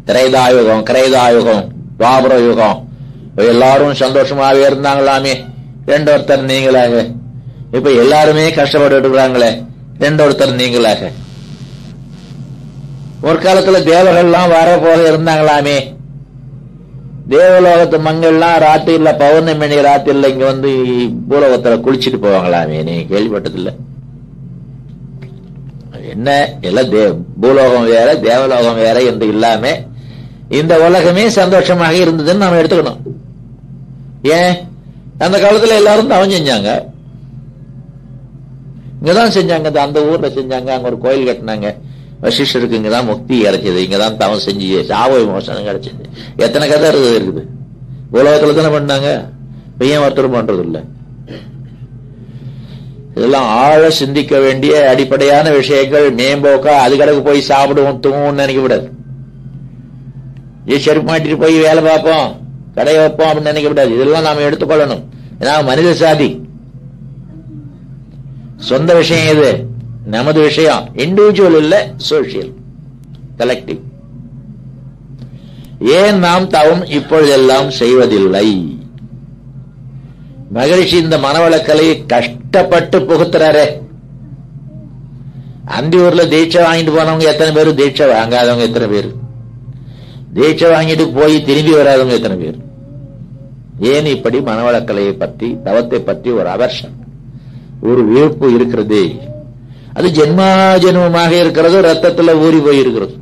திரைதாயுகம், கிரைதாயுகம், துவாபர யுகம், எல்லாரும் சந்தோஷமாவே இருந்தாங்களாமே. 2 ஒருத்தர் நீங்களாக. இப்ப எல்லாருமே கஷ்டப்பட்டு இருக்கிறாங்களே, 2 ஒருத்தர் நீங்களாக. ஒரு காலத்துல தேவர்கள்லாம் வர போக இருந்தாங்களாமே. தேவலோகத்து மங்கள்லாம் ராத்திரில, பௌர்ணமி ராத்திரில இங்க வந்து பூலோகத்துல குளிச்சுட்டு போவாங்களாமே. நீங்க கேள்விப்பட்டதில்லை? என்ன எல்லாம் பூலோகம் வேற தேவலோகம் வேற என்று இல்லாம இந்த உலகமே சந்தோஷமாக இருந்ததுன்னு நாம எடுத்துக்கணும். ஏன் அந்த காலத்துல எல்லாரும் தவம் செஞ்சாங்க, இங்கதான் செஞ்சாங்க, அந்த ஊர்ல செஞ்சாங்க, அங்க ஒரு கோயில் கட்டினாங்க, வசிஷ்டருக்கு இங்கதான் முக்தி கிடைச்சது, இங்கதான் தவம் செஞ்சு சாவ விமோசனம் கிடைச்சது. எத்தனை கதை இருக்குது உலகத்துல தானே பண்ணாங்க, ஏன் ஒருத்தரும் பண்றது இல்ல? இதெல்லாம் ஆழ சிந்திக்க வேண்டிய அடிப்படையான விஷயங்கள். மேம்போக்கா அதுக்கடக்கு போய் சாப்பிடுவோம் தூங்குவோம் நினைக்க விடாது. செருப்பு மாட்டிட்டு போய் வேலை பார்ப்போம் கடை வைப்போம் அப்படின்னு நினைக்க விடாது. இதெல்லாம் நாம எடுத்துக்கொள்ளணும். ஏன்னா மனித சாதி சொந்த விஷயம், இது நமது விஷயம். இண்டிவிஜுவல் இல்ல, சோசியல், கலெக்டிவ். ஏன் நாம் தவம் இப்பொழுதெல்லாம் செய்வதில்லை? மகிழ்ச்சி இந்த மனவளக்கலை கஷ்டப்பட்டு புகுத்துறாரே. அந்த ஊர்ல தீட்சை வாங்கிட்டு போனவங்க எத்தனை பேரு, தீட்சை வாங்காதவங்க எத்தனை பேரு, தீட்சை வாங்கிட்டு போய் திரும்பி வராதவங்க எத்தனை பேர்? ஏன் இப்படி மனவளக்கலையை பற்றி, தவத்தை பற்றி ஒரு அவர்ஷன், ஒரு விருப்பு இருக்கிறது. அது ஜென்மாஜென்மமாக இருக்கிறது, ரத்தத்துல ஊறி போய் இருக்கிறது.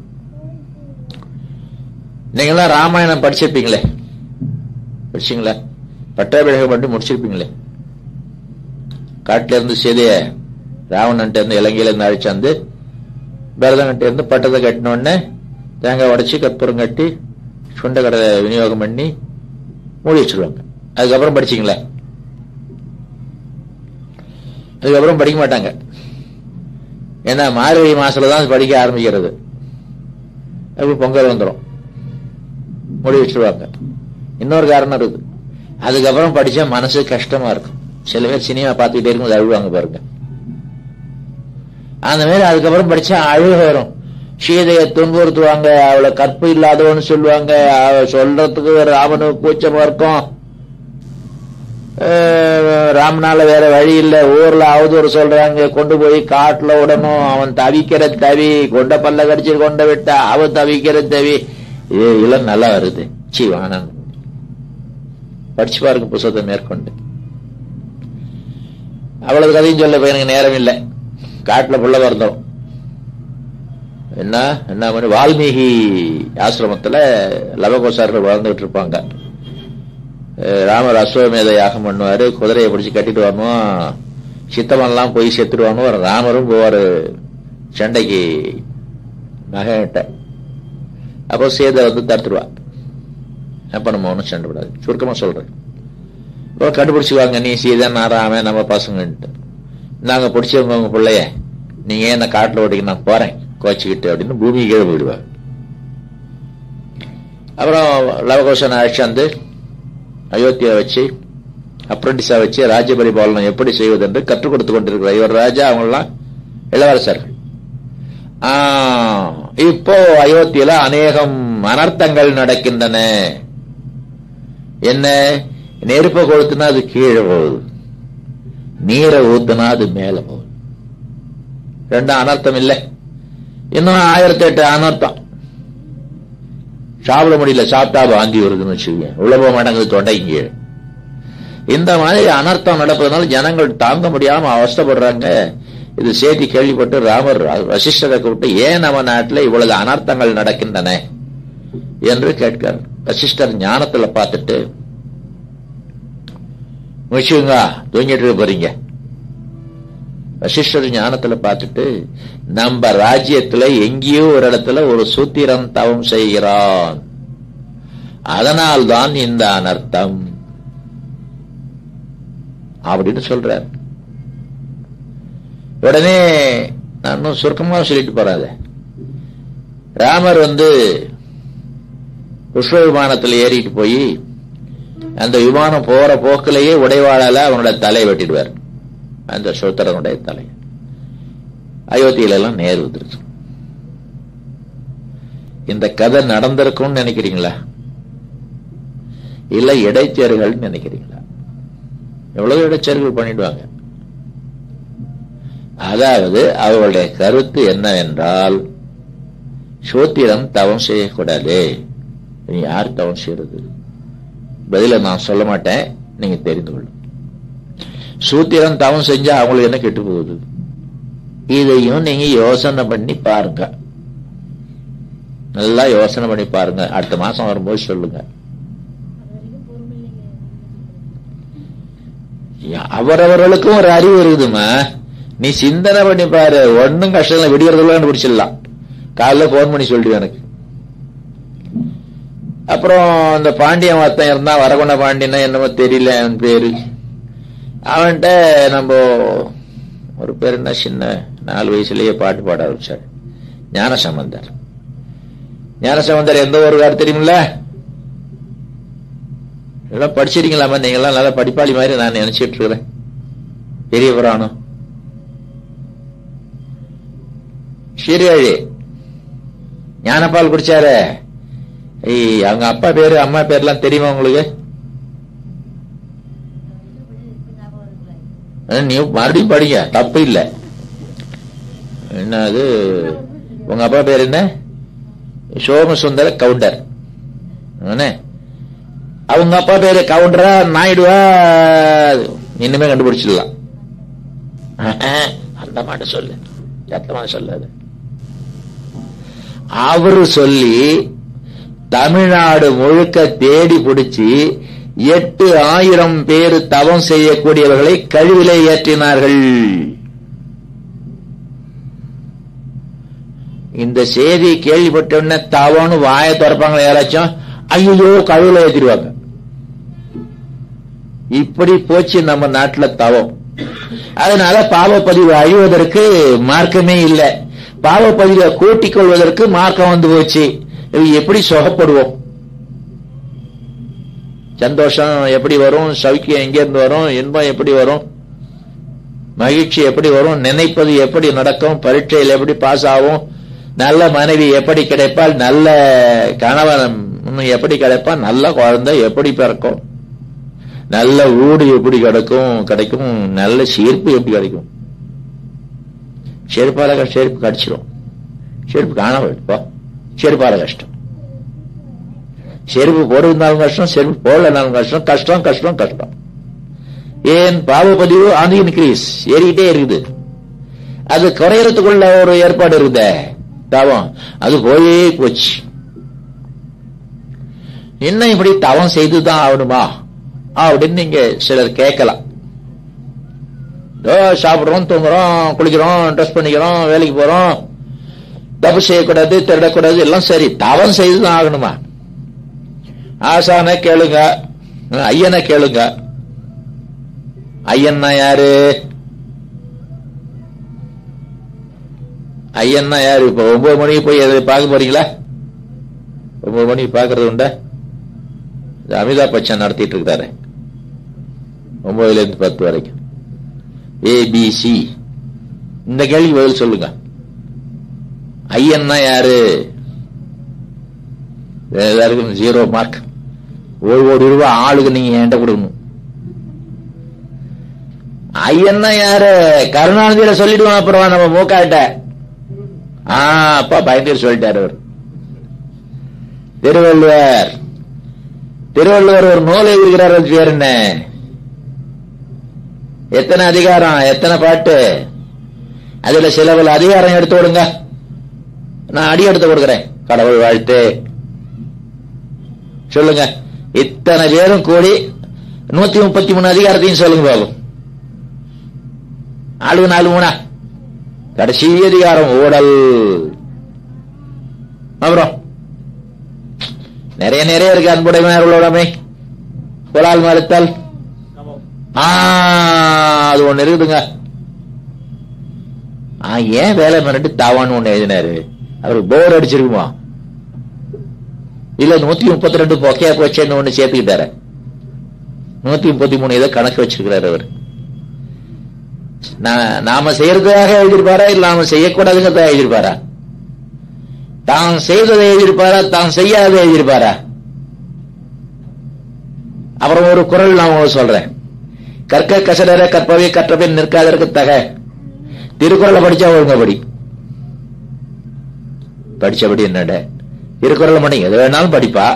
நீங்களாம் ராமாயணம் படிச்சிருப்பீங்களே, படிச்சீங்களா? பட்டாபிஷேகம் பண்ணி முடிச்சிருப்பீங்களே. காட்டுல இருந்து சீதைய ராவணன்ட்ட இருந்து இலங்கையில இருந்து அழைச்சாந்து பரதன்கிட்ட இருந்து பட்டத்தை கட்டின உடனே தேங்காய் உடைச்சி கற்பூரம் கட்டி சுண்ட கடை விநியோகம் பண்ணி மூடி வச்சிருவாங்க. அதுக்கப்புறம் படிச்சீங்களா? அதுக்கப்புறம் படிக்க மாட்டாங்க. ஏன்னா மார்கழி மாசத்துல தான் படிக்க ஆரம்பிக்கிறது. அப்படி பொங்கல் வந்துடும், மூடி வச்சிருவாங்க. இன்னொரு காரணம் இருக்கு, அதுக்கப்புறம் படிச்சா மனசு கஷ்டமா இருக்கும். சில பேர் சினிமா பார்த்துக்கிட்டே இருக்கும், அழுவாங்க பாருங்க. அந்த மாதிரி அதுக்கப்புறம் படிச்சா அழுக வரும். சீதையை துன்புறுத்துவாங்க, அவளை கற்பு இல்லாதவன்னு சொல்லுவாங்க, சொல்றதுக்கு ராமனுக்கு கூச்சமா இருக்கும். ராமனால வேற வழி இல்ல, ஊர்ல அவதூறு சொல்றாங்க, கொண்டு போய் காட்டுல விடணும், அவன் தவிக்கிற தவி, கொண்ட பல்ல கடிச்சு கொண்ட விட்டா அவன் தவிக்கிற தவி. இதெல்லாம் நல்லா வருது. சி வானன் படிச்சு பாருங்க புத்தகத்தை மேற்கொண்டு. அவ்வளவு கதையும் சொல்ல போய் எனக்கு நேரம் இல்லை. காட்டுல புள்ள வந்தோம். என்ன பண்ணி வால்மீகி ஆசிரமத்துல லவகோசார்கள் வளர்ந்துட்டு இருப்பாங்க. ராமர் அஸ்வமேத யாகம் பண்ணுவாரு, குதிரையை பிடிச்சு கட்டிட்டு வரணும், சித்தவன்லாம் போய் செத்துடுவானு. ராமரும் போவாரு சண்டைக்கு மகன்கிட்ட. அப்போ சீதை வந்து தடுத்துருவா. அப்ப நம்ம ஒன்னும் சண்டை விடாது, சுருக்கமா சொல்றேன். இப்போ கண்டுபிடிச்சுவாங்க, நீ சீதை நான் ராமன் நம்ம பசங்கன்ட்டு. நாங்க பிடிச்சவங்க உங்க பிள்ளைய, நீங்க என்ன காட்டுல ஓட்டிக்க, நான் போறேன் கோச்சிக்கிட்டு அப்படின்னு பூமி கீழே போயிடுவாங்க. அப்புறம் லவகோசனை அழைச்சாந்து அயோத்தியா வச்சு அப்ரண்டிஸா வச்சு ராஜ்ய பரிபாலனம் எப்படி செய்வது என்று கற்றுக் கொடுத்து கொண்டிருக்கிறார். இவர் ராஜா, அவங்கெல்லாம் இளவரசர்கள். இப்போ அயோத்தியில அநேகம் அனர்த்தங்கள் நடக்கின்றன. என்ன? நெருப்பை கொளுத்துனா அது கீழே போகுது, நீரை ஊத்துனா அது மேல போகுது. ரெண்டும் அனர்த்தம் இல்லை. இன்னும் 1008 அனர்த்தம். சாப்பிட முடியல, சாப்பிட்டா வாந்தி வருதுன்னு வச்சுக்கோங்க, உள்ள போக மாட்டேங்குது தொண்டைக்கு. இந்த மாதிரி அனர்த்தம் நடப்பதனால ஜனங்கள் தாங்க முடியாம அவஸ்தைப்படுறாங்க. இது செய்தி கேள்விப்பட்டு ராமர் வசிஷ்டரை கூப்பிட்டு, ஏன் நம்ம நாட்டில் இவ்வளவு அனர்த்தங்கள் நடக்கின்றன என்று கேட்கிறார். வசிஷ்டர் ஞானத்துல பார்த்துட்டு, முடிச்சுங்க தூங்கிட்டு போறீங்க. வசிஷ்டர் ஞானத்துல பார்த்துட்டு, நம்ம ராஜ்யத்துல எங்கேயோ ஒரு இடத்துல ஒரு சூத்திரன் தவம் செய்கிறான், அதனால்தான் இந்த அனர்த்தம் அப்படின்னு சொல்றார். உடனே நான் சுருக்கமா சொல்லிட்டு போறாத, ராமர் வந்து புஷ்ப விமானத்தில் ஏறிட்டு போய் அந்த விமானம் போற போக்கிலேயே உடைவாளால அவனோட தலை வெட்டிடுவார். அந்த சூத்திரனுடைய தலை அயோத்தியில எல்லாம் நேர் வந்துருச்சு. இந்த கதை நடந்திருக்கும்னு நினைக்கிறீங்களா? இல்ல இடைச்சேர்கள் நினைக்கிறீங்களா? எவ்வளவு இடைச்சேர்கள் பண்ணிடுவாங்க. அதாவது அவர்களுடைய கருத்து என்னவென்றால், சூத்திரம் தவம் செய்யக்கூடாது. நீ யார் தவம் செய்யறது? பதில நான் சொல்ல மாட்டேன், நீங்க தெரிந்து கொள்ளும். சூத்திரம் தவம் செஞ்சா அவங்களுக்கு என்ன கெட்டு போகுது? இதையும் நீங்க யோசனை பண்ணி பாருங்க, நல்லா யோசனை பண்ணி பாருங்க. அடுத்த மாசம் வரும்போது சொல்லுங்க. அவரவர்களுக்கும் ஒரு அறிவு இருக்குதுமா, நீ சிந்தனை பண்ணி பாரு. ஒன்னும் கஷ்டம் இல்லை, விடியறதுல கண்டுபிடிச்சிடலாம். காலைல போன் பண்ணி சொல்லிட்டு எனக்கு. அப்புறம் இந்த பாண்டியன் ஒருத்தன் இருந்தா, வரகுண பாண்டியன்னா என்னமோ தெரியல அவன் பேரு. அவன்கிட்ட நம்ம ஒரு பேர் என்ன, சின்ன 4 வயசுலயே பாட்டு பாட ஆரம்பிச்சாரு. ஞானசம்பந்தர். ஞானசம்பந்தர் எந்த ஒரு கார் தெரியுமில்ல? எல்லாம் படிச்சிருக்கீங்களாமா? நீங்க எல்லாம் நல்லா படிப்பாளி மாதிரி நான் நினைச்சிட்டு இருக்கிறேன். பெரிய புராணம் சீர்காழி ஞானப்பால் குடிச்சாரு. அவங்க அப்பா பேரு அம்மா பேர்லாம் தெரியுமா உங்களுக்கு? நீ மறுபடியும் படிங்க, தப்பு இல்லை. என்ன அது, உங்க அப்பா பேர் என்ன? சோமசுந்தர கவுண்டர். அவங்க அப்பா பேரு கவுண்டரா நாயுடுவா? இன்னுமே கண்டுபிடிச்சிடலாம். அந்த மாட்ட சொல்லு, சத்தமா சொல்லாது. அவரு சொல்லி தமிழ்நாடு முழுக்க தேடி பிடிச்சி 8000 பேர் தவம் செய்யக்கூடியவர்களை கழிவிலே ஏற்றினார்கள். இந்த செய்தி கேள்விப்பட்ட தவம்னு வாயை திறப்பாங்க யாராச்சும், ஐயோ கழிவுல ஏற்றிடுவாங்க. இப்படி போச்சு நம்ம நாட்டுல தவம். அதனால பாவப்பதிவு அழிவதற்கு மார்க்கமே இல்லை, பாவப்பதிவை கூட்டிக் கொள்வதற்கு மார்க்கம் வந்து போச்சு. எப்படி சுகப்படுவோம்? சந்தோஷம் எப்படி வரும்? சௌக்கியம் எங்கிருந்து வரும்? இன்பம் எப்படி வரும்? மகிழ்ச்சி எப்படி வரும்? நினைப்பது எப்படி நடக்கும்? பரீட்சையில் எப்படி பாஸ் ஆகும்? நல்ல மனைவி எப்படி கிடைப்பால்? நல்ல கணவன் எப்படி கிடைப்பான்? நல்ல குழந்தை எப்படி பிறக்கும்? நல்ல வீடு எப்படி கிடைக்கும்? நல்ல செருப்பு எப்படி கிடைக்கும்? செருப்பால செருப்பு கடிச்சிடும், செருப்பு காணாம போயிடுப்பா. செருப்பால கஷ்டம். செருப்பு போடுறதுனாலும் கஷ்டம், செருப்பு போடலனாலும் கஷ்டம். கஷ்டம் கஷ்டம் கஷ்டம். ஏன்? பாவப்பதிவு ஆன் இன்கிரீஸ், ஏறிக்கிட்டே இருக்குது. அது குறையறதுக்குள்ள ஒரு ஏற்பாடு இருக்குதே தவம், அது போயே போச்சு. என்ன இப்படி தவம் செய்துதான் ஆகணுமா அப்படின்னு நீங்க சிலர் கேட்கலாம். சாப்பிடுறோம், தூங்குறோம், குளிக்கிறோம், ட்ரெஸ் பண்ணிக்கிறோம், வேலைக்கு போறோம், தப்பு செய்யக்கூடாது, திருடக்கூடாது, எல்லாம் சரி, தவம் செய்துதான் ஆகணுமா? ஆசான கேளுங்க, ஐயனை கேளுங்க. ஐயன்னா யாரு? ஐயன்னா யாரு? இப்ப 9 மணிக்கு போய் எதை பார்க்க போறீங்களா? 9 மணிக்கு பாக்குறது உண்டா? அமிதாப் பச்சன் நடத்திட்டு இருக்காரு 9ல இருந்து 10 வரைக்கும். ABC. இந்த கேள்வி பதில் சொல்லுங்க. ஐயன்னா யாரு? எல்லாருக்கும் 0 மார்க். 1 கோடி ரூபாய் ஆளுக்கு நீங்க என்கிட்ட கொடுக்கணும். ஐயன்னா யாரு? கருணாநிதியில சொல்லிடுவோம். அப்புறம் நம்ம மூக்காட்ட அப்பா பயங்கர சொல்லிட்டாரு அவர். திருவள்ளுவர் ஒரு நூல் எழுதுகிறார். பேர் என்ன? எத்தனை அதிகாரம், எத்தனை பாட்டு? அதுல சில அதிகாரம் எடுத்து கொடுங்க, நான் அடி எடுத்து கொடுக்கிறேன். கடவுள் வாழ்த்து சொல்லுங்க. இத்தனை பேரும் கூடி 133 அதிகாரத்தையும் சொல்லுங்க பாபு. 4 கடைசி அதிகாரம் ஊழல். அப்புறம் நிறைய இருக்கு. அன்புடைமை, புலால் மறுத்தல், அது ஒண்ணு இருக்குதுங்க. ஏன் வேலை பண்ணிட்டு தாவான்னு ஒண்ணு எழுதினாரு? அவருக்கு போர் அடிச்சிருக்குமா? இல்ல 132 பொக்கையா போச்சேன்னு ஒண்ணு சேர்த்துக்கிட்டாரு. 133 ஏதோ கணக்கு வச்சிருக்கிறாரு அவர். நாம செய்யறதுக்காக எழுதியிருப்பாரா, இல்ல நாம செய்யக்கூடாதுங்க எழுதியிருப்பாரா? தான் செய்ததை எழுதியிருப்பாரா, தான் செய்யாத எழுதியிருப்பாரா? அப்புறம் ஒரு குறள் நான் சொல்றேன். கற்க கசடர கற்பவை கற்றபின் நிற்காதற்கு தக. திருக்குறளை படிச்சா ஒழுங்கபடி படிச்சபடி என்னட திருக்குறளை மட்டும் எது வேணாலும் படிப்பா.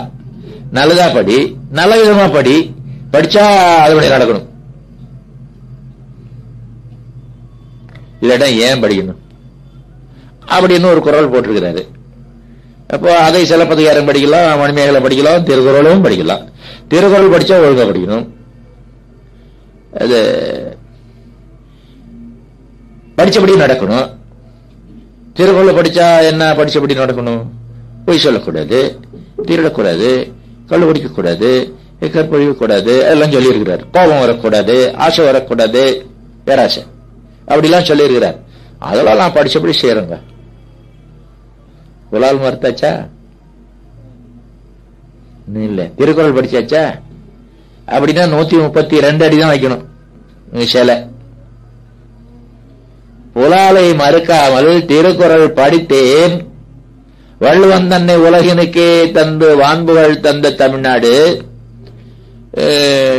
நல்லதா படி, நல்ல விதமா படி, படிச்சா அதுபடி நடக்கணும். இல்லாட்டா ஏன் படிக்கணும்? அப்படின்னு ஒரு குறள் போட்டிருக்கிறாரு. அப்போ அதை சிலப்பதிகாரம் படிக்கலாம், மணிமேகலை படிக்கலாம், திருக்குறளும் படிக்கலாம். திருக்குறள் படிச்சா ஒழுங்கா படிக்கணும். அது படிச்சபடி நடக்கணும். திருக்குறள் படிச்சா என்ன? படிச்சபடி நடக்கணும். பொய் சொல்லக்கூடாது, திருடக்கூடாது, கள்ளு குடிக்கக்கூடாது, கற்பழிக்கக்கூடாது, எல்லாம் சொல்லி இருக்கிறார். கோபம் வரக்கூடாது, ஆசை வரக்கூடாது, பேராசை, அப்படிலாம் சொல்லி இருக்கிறார். அதெல்லாம் நான் படிச்சபடி செய்யறேங்க. குலால் மறுத்தாச்சா? இல்ல. திருக்குறள் படிச்சாச்சா? அப்படின்னா 132 அடி தான் வைக்கணும் சிலை. புலாலை மறுக்காமல் திருக்குறள் படித்தேன், வள்ளுவன் தன்னை உலகினுக்கே தந்து வான்புகள் தந்த தமிழ்நாடு,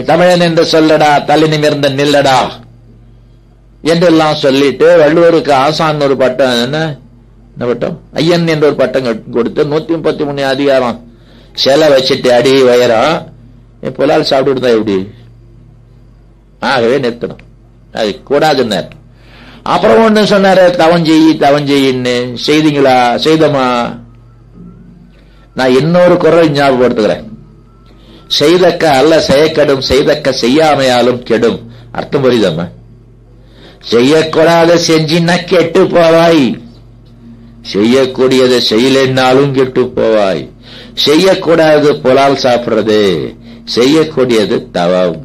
தமிழன் என்று சொல்லடா, தலை நிமிர்ந்த நில்லடா என்றெல்லாம் சொல்லிட்டு வள்ளுவருக்கு ஆசான் ஒரு பட்டம், என்ன பட்டம், ஐயன் என்ற ஒரு பட்டம் கொடுத்து 133 அதிகாரம் சிலை வச்சுட்டு அடி வயரம் புலால் சாப்பிட்டு தான் எப்படி? ஆகவே நிறுத்தணும், அது கூடாதுன்னார். அப்புறம் ஒண்ணு சொன்னாரு, தவஞ்செய்யின்னு. செய்தீங்களா? செய்தமா? நான் இன்னொரு குறள் ஞாபகப்படுத்துகிறேன். செய்தக்க அல்ல செய்யக்கெடும், செய்தக்க செய்யாமையாலும் கெடும். அர்த்தம் புரியுதம்மா? செய்யக்கூடாத செஞ்சின்னா கெட்டு போவாய், செய்யக்கூடியதை செய்யலைன்னாலும் கெட்டு போவாய். செய்யக்கூடாது புலால் சாப்பிடுறது, செய்யக்கூடியது தவம்.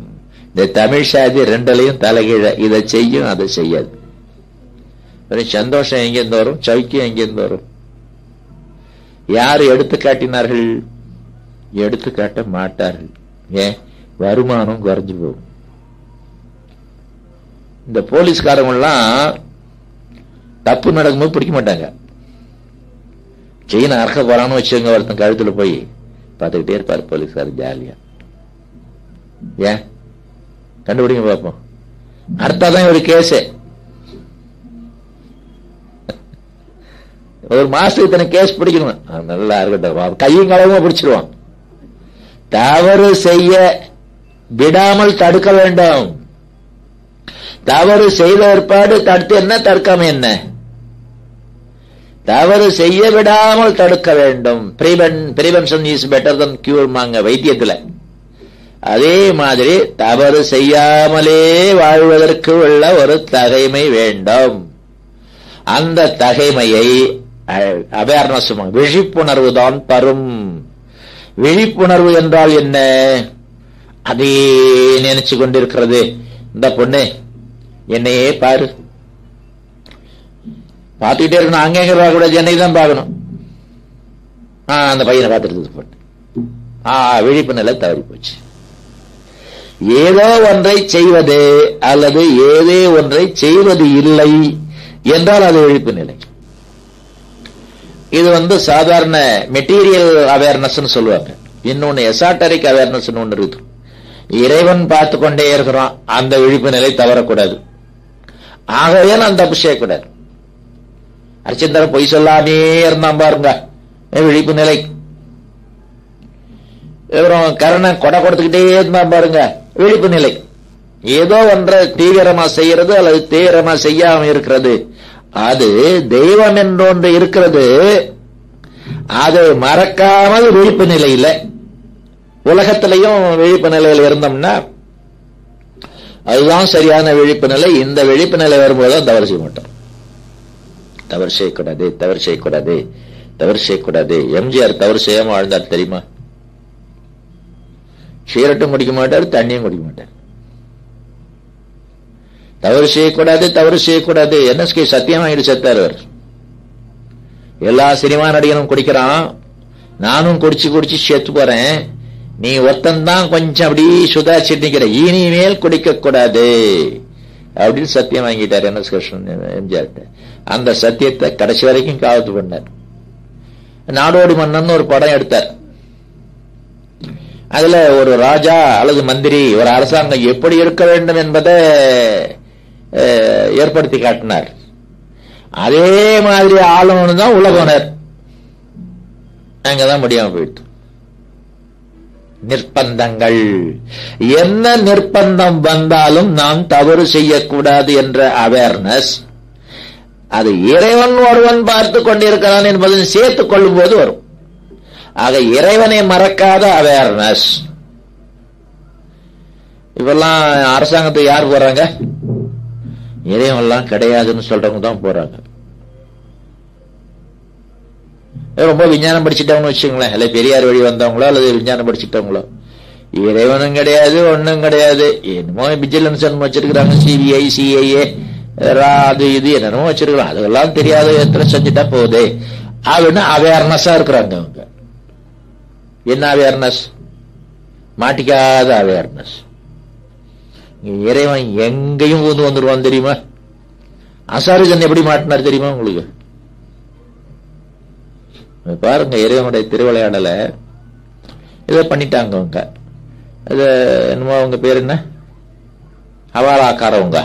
இந்த தமிழ் சாதி ரெண்டுலையும் தலைகீழ, இதை செய்யும் அதை செய்யாது. சந்தோஷம் எங்கிருந்து வரும்? சௌக்கியம் எங்கிருந்து வரும்? யாரு எடுத்து காட்டினார்கள்? எடுத்து காட்ட மாட்டார்கள். ஏன்? வருமானம் குறைஞ்சு போகும். இந்த போலீஸ்காரங்க எல்லாம் தப்பு நடக்கும்போது பிடிக்க மாட்டாங்க. செயின அறக்க போறான்னு வச்சுங்க, ஒருத்தன் கழுத்துல போய் பார்த்துக்கிட்டே இருப்பாரு போலீஸ்காரர் ஜாலியா. ஏன்? கண்டுபிடிங்க பார்ப்போம். அர்த்தாதான் ஒரு கேஸ். ஒரு மாசத்துக்கு இத்தனை கேஸ் பிடிக்கணும். நல்லா இருக்கட்டும், கையும் களவும் பிடிச்சிருவான். தவறு செய்ய விடாமல் தடுக்க வேண்டும். தவறு செய்த ஏற்பாடு தடுத்து என்ன, தடுக்காம என்ன? தவறு செய்ய விடாமல் தடுக்க வேண்டும். பிரிவென்ஷன் இஸ் பெட்டர் தன் கியூர்மாங்க வைத்தியத்துல. அதே மாதிரி தவறு செய்யாமலே வாழ்வதற்கு உள்ள ஒரு தகைமை வேண்டும். அந்த தகைமையை அவேர்னஸ், விழிப்புணர்வு தான் தரும். விழிப்புணர்வு என்றால் என்ன? அதே நினைச்சு கொண்டிருக்கிறது. இந்த பொண்ணு என்னையே பாரு, பார்த்துக்கிட்டே இருக்கணும். அங்கேங்க கூட என்னை தான் பார்க்கணும். அந்த பையனை பார்த்துட்டு போட்டு விழிப்பு நிலை தவறி போச்சு. ஏதோ ஒன்றை செய்வது அல்லது ஏதோ ஒன்றை செய்வது இல்லை என்றால் அது விழிப்பு நிலை. இது சாதாரண மெட்டீரியல் அவேர்னஸ் சொல்லுவாங்க. இன்னொன்னு எசாட்டரிக் அவேர்னஸ் ஒன்று இருக்கு. இறைவன் பார்த்து கொண்டே இருக்கிறான், அந்த விழிப்பு நிலை தவறக்கூடாது. ஆகவே நான் தப்பு செய்யக்கூடாது. அரிச்சந்திரன் பொய் சொல்லாமே இருந்தான் பாருங்க, விழிப்பு நிலை. கரணன் கொடை கொடுத்துக்கிட்டே இருந்தான் பாருங்க, விழிப்பு நிலை. ஏதோ ஒன்றை தீவிரமா செய்யறது அல்லது தீவிரமா செய்யாம இருக்கிறது, அது தெய்வம் என்றொன்று இருக்கிறது. அதை மறக்காமல் விழிப்பு நிலையில உலகத்திலையும் விழிப்பு நிலையில் இருந்தோம்னா அதுதான் சரியான விழிப்பு நிலை. இந்த விழிப்பு நிலை வரும்போதுதான் தவறு செய்ய மாட்டோம். தவறு செய்யக்கூடாது, தவறு செய்யக்கூடாது, தவறு செய்யக்கூடாது. எம்ஜிஆர் தவறு செய்யாம வாழ்ந்தார் தெரியுமா? சீரட்டும் குடிக்க மாட்டார், தண்ணியும் குடிக்க மாட்டார். தவறு செய்யக்கூடாது, தவறு செய்யக்கூடாது. என்எஸ்கே சத்தியம் வாங்கிட்டு செத்தார் அவர். எல்லா சினிமா நடிகனும் குடிக்கிறான், நானும் குடிச்சு குடிச்சு செத்து போறேன், நீ ஒருத்தந்தான் கொஞ்சம் அப்படி சுதாச்சிட்டு நிக்கிற, இனிமேல் குடிக்க கூடாது அப்படின்னு சத்தியம் வாங்கிட்டார் என்எஸ் கிருஷ்ணன் எம்ஜிஆர். அந்த சத்தியத்தை கடைசி வரைக்கும் காவத்து பண்ணார். நாடோடி மன்னன் ஒரு படம் எடுத்தார். அதுல ஒரு ராஜா அல்லது மந்திரி, ஒரு அரசாங்கம் எப்படி இருக்க வேண்டும் என்பதை ஏற்படுத்தி காட்டினார். அதே மாதிரி ஆளுநர் தான் உள்ள போனார். அங்கதான் முடியாம போயிடுது. நிர்பந்தங்கள், என்ன நிர்பந்தம் வந்தாலும் நாம் தவறு செய்யக்கூடாது என்ற அவேர்னஸ், அது இறைவன் ஒருவன் பார்த்து கொண்டிருக்கிறான் என்பதை சேர்த்துக் கொள்ளும் போது வரும். ஆக இறைவனை மறக்காத அவேர்னஸ். இப்பெல்லாம் அரசாங்கத்தை யார் போறாங்க? இறைவன்லாம் கிடையாதுன்னு சொல்றவங்க தான் போறாங்க. ரொம்ப விஞ்ஞானம் படிச்சுட்டவங்க வச்சுங்களேன், இல்ல பெரியார் வழி வந்தவங்களோ அல்லது விஞ்ஞானம் படிச்சுட்டவங்களோ, இறைவனும் கிடையாது ஒன்னும் கிடையாது, என்னமோ விஜிலன்ஸ் வச்சிருக்கிறாங்க, சிபிஐ சிஐஏ அது இது என்னமோ வச்சிருக்கிறாங்க, அதெல்லாம் தெரியாத எத்தனை செஞ்சுட்டா போகுது அப்படின்னு அவேர்னஸா இருக்கிறாங்க அவங்க. என்ன அவேர்னஸ்? மாட்டிக்காத அவேர்னஸ். இறைவன் எங்கேயும் ஊந்து வந்துருவான் தெரியுமா? அசாருஜன் எப்படி மாட்டினார் தெரியுமா உங்களுக்கு? பாருங்க, இறைவனுடைய திருவிளையாடல இதை பண்ணிட்டாங்க அவங்க. இது என்னமோ அவங்க பேர் என்ன, ஹவாலாக்காரவங்க,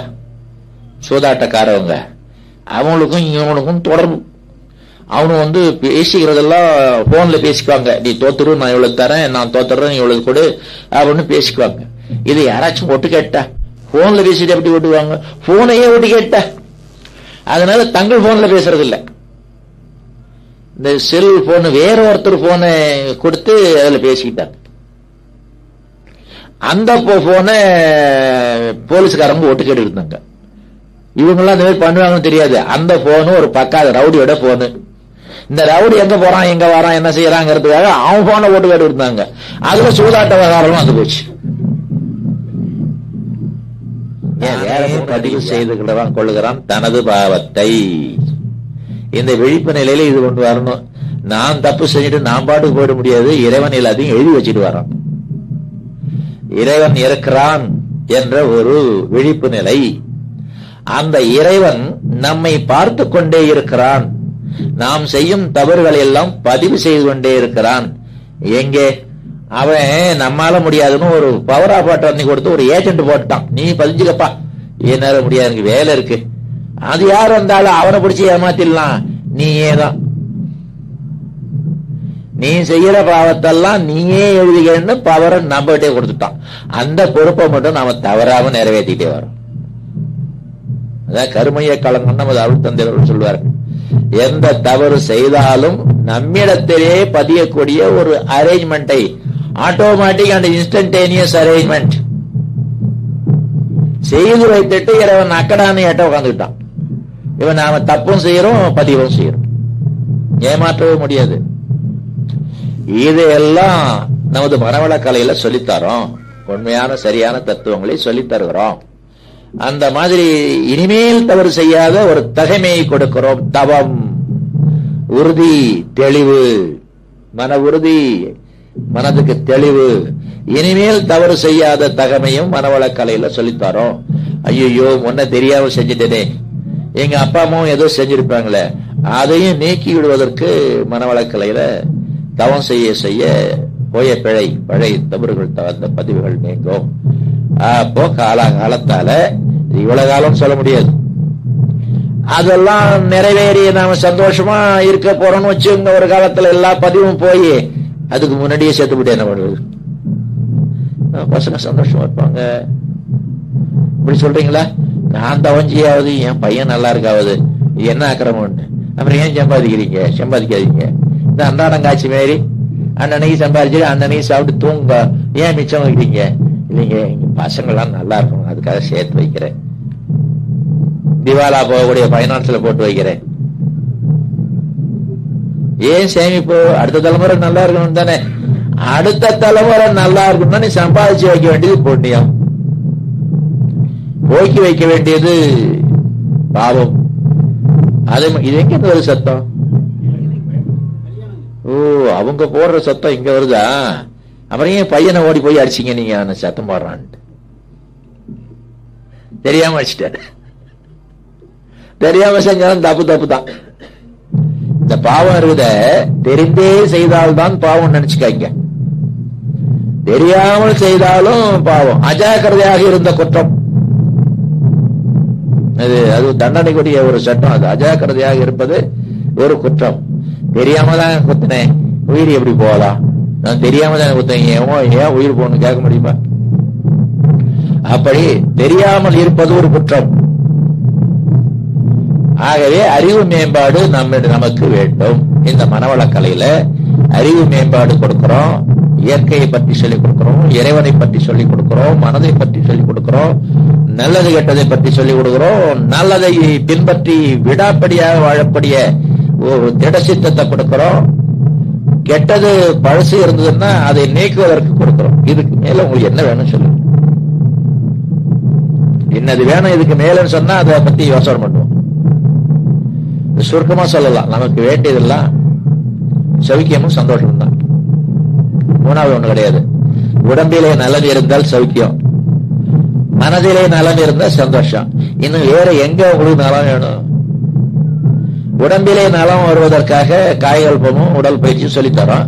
சூதாட்டக்காரவங்க, அவங்களுக்கும் இவனுக்கும் தொடர்பு. அவனு பேசிக்கிறதெல்லாம் போன்ல பேசிக்குவாங்க. நீ தோத்துரு, நான் இவ்வளவு தரேன், நான் தோத்துறேன், இவ்வளவு கொடு அப்படின்னு பேசிக்குவாங்க. இது யாராச்சும் ஒட்டு கேட்டா? போன்ல பேசிட்டு எப்படி ஓட்டுவாங்க? போனையே ஒட்டு கேட்டா. அதனால தங்கள் போன்ல பேசுறது இல்ல, இந்த செல் போன் வேற ஒருத்தர் போனை கொடுத்து அதுல பேசிக்கிட்டாங்க. அந்த போனை போலீஸ்காரங்க ஒட்டு கேட்டு இருந்தாங்க. இவங்கெல்லாம் அந்த மாதிரி பண்ணுவாங்கன்னு தெரியாது. அந்த போனு ஒரு பக்காத ரவுடியோட போனு. இந்த ரவுடி எங்க போறான், எங்க வரான், என்ன செய்யறாங்கிறதுக்காக அவன் போனை ஓட்டு கேட்டு இருந்தாங்க. அதுல சூதாட்ட விவகாரம் வந்து போச்சு. பதிவு செய்து கொள்ளுகிறான் தனது பாவத்தை. இந்த விழிப்பு நிலையில இது கொண்டு வரணும். நான் தப்பு செஞ்சுட்டு நான் பாட்டுக்கு போயிட முடியாது. இறைவன் எல்லாத்தையும் எழுதி வச்சுட்டு வரான். இறைவன் இருக்கிறான் என்ற ஒரு விழிப்பு நிலை. அந்த இறைவன் நம்மை பார்த்து கொண்டே இருக்கிறான். நாம் செய்யும் தவறுகளை எல்லாம் பதிவு செய்து கொண்டே இருக்கிறான். எங்கே? அவன் நம்மால முடியாதுன்னு ஒரு பவர் ஆஃப் அட்டர்னி கொடுத்து ஒரு ஏஜென்ட் போட்டான். நீ பதிஞ்சுக்கப்பா, என்னால முடியாது, எனக்கு வேலை இருக்கு. அது யார் வந்தாலும் அவனை பிடிச்சி ஏமாத்திடலாம். நீயே தான், நீ செய்யற பாவத்தெல்லாம் நீயே எழுதிக்கன்னு பவரை நம்மகிட்டே கொடுத்துட்டான். அந்த பொறுப்பை மட்டும் நாம தவறாம நிறைவேற்றிட்டே வரோம். அதான் கருமைய கலங்கன்னு நமது அருள் தந்தையர்கள் சொல்வார். எந்த தவறு செய்தாலும் நம்மிடத்திலே பதியக்கூடிய ஒரு அரேஞ்ச்மெண்டை, ஆட்டோமேட்டிக் அண்ட் இன்ஸ்டன்டேனியஸ் அரேஞ்ச்மெண்ட் செய்து வைத்துட்டு இவன் அக்கடான ஏட்ட உட்காந்துக்கிட்டான். இவன் நாம தப்பும் செய்யறோம், பதிவும் செய்யறோம், ஏமாற்றவே முடியாது. இதையெல்லாம் நமது மனவள கலையில சொல்லித்தரோம். உண்மையான சரியான தத்துவங்களை சொல்லித் தருகிறோம். அந்த மாதிரி இனிமேல் தவறு செய்யாத ஒரு தகைமையை கொடுக்கிறோம். தவம், உறுதி, தெளிவு, மன உறுதி, மனதுக்கு தெளிவு. இனிமேல் தவறு செய்யாத தகமையும் மனவள கலையில சொல்லித்தரோம். ஐயோ முன்ன தெரியாம செஞ்சுட்டேனே, எங்க அப்பா அம்மாவும் ஏதோ செஞ்சிருப்பாங்களே, அதையும் நீக்கி விடுவதற்கு மனவள கலையில தவம் செய்ய செய்ய போய பழைய தவறுகள் தவந்த பதிவுகள் நீங்கும். அப்போ காலத்தால இவ்வளவு காலம் சொல்ல முடியாது, அதெல்லாம் நிறைவேறி நாம சந்தோஷமா இருக்க போறோம்னு வச்சுங்க. ஒரு காலத்துல எல்லா பதிவும் போய் அதுக்கு முன்னாடியே சேர்த்துவிட்டு என்ன பண்ணுவது? பசங்க சந்தோஷமா இருப்பாங்க. இப்படி சொல்றீங்களா? நான் தவஞ்சியாவது என் பையன் நல்லா இருக்காவது என்ன ஆக்கிரமம்? அப்புறம் ஏன் சம்பாதிக்கிறீங்க? சம்பாதிக்காதீங்க. இந்த அன்றாடம் காட்சி மாரி அன்னன்னைக்கு சம்பாதிச்சு அன்னன்னைக்கு சாப்பிட்டு தூங்க, ஏன் மிச்சம் வைக்கிறீங்க? இல்லைங்க, பசங்கள்லாம் நல்லா இருக்கணும், அதுக்காக சேர்த்து வைக்கிறேன். திவாலா போகக்கூடிய பைனான்ஸ்ல போட்டு வைக்கிறேன். ஏன் சேமிப்பு? அடுத்த தலைமுறை நல்லா இருக்கணும் தானே. அடுத்த தலைமுறை நல்லா இருக்கணும்னா நீ சம்பாதிச்சு வைக்க வேண்டியது புண்ணியம், போக்கி வைக்க வேண்டியது பாவம். அதே இது எங்க வருது சத்தம்? ஓ, அவங்க போடுற சத்தம் இங்க வருதா? அப்புறம் ஏன் பையனை ஓடி போய் அடிச்சிங்க நீங்க? சத்தம் போடுறான்ட்டு தெரியாம அடிச்சிட்டாரு. தெரியாம செஞ்சாலும் தப்பு தான். இந்த பாவம் இருக்குத தெரிந்தே செய்தால்தான் பாவம் நினைச்சுக்காங்க. தெரியாமல் செய்தாலும் பாவம். அஜாக்கிரதையாக இருந்த குற்றம் அது தண்டனைக்குரிய ஒரு சட்டம். அது அஜாக்கிரதையாக இருப்பது ஒரு குற்றம். தெரியாம தான் குத்தினேன், உயிர் எப்படி போகலாம்? நான் தெரியாம தான் குத்தேன், ஏன் உயிர் போகணும்னு கேட்க முடியுமா? அப்படி தெரியாமல் இருப்பது ஒரு குற்றம். ஆகவே அறிவு மேம்பாடு நமக்கு வேண்டும். இந்த மனவளக்கலையில அறிவு மேம்பாடு கொடுக்கிறோம், இயற்கையை பற்றி சொல்லிக் கொடுக்கிறோம், இறைவனை பற்றி சொல்லிக் கொடுக்கிறோம், மனதை பற்றி சொல்லிக் கொடுக்கிறோம், நல்லது கெட்டதை பற்றி சொல்லிக் கொடுக்கிறோம், நல்லதை பின்பற்றி விடாப்படியாக வாழக்கூடிய ஒரு திடசித்தத்தை கொடுக்கிறோம், கெட்டது பழசு இருந்ததுன்னா அதை நீக்குவதற்கு கொடுக்கிறோம். இதுக்கு மேல உங்களுக்கு என்ன வேணும் சொல்லுங்க. என்னது வேணும் இதுக்கு மேலன்னு சொன்னா அதை பத்தி யோசனை பண்ணுவோம். சுருக்கமா சொல்லலாம், நமக்கு வேண்டியதெல்லாம் சௌக்கியமும் சந்தோஷம் தான். மூணாவது ஒண்ணு கிடையாது. உடம்பிலே நலம் இருந்தால் சௌக்கியம், மனதிலே நலம் இருந்தால் சந்தோஷம். இன்னும் வேற எங்க உங்களுக்கு நலம் வேணும்? உடம்பிலே நலம் வருவதற்காக காயகல்பமும் உடல் பயிற்சியும் சொல்லித்தரோம்,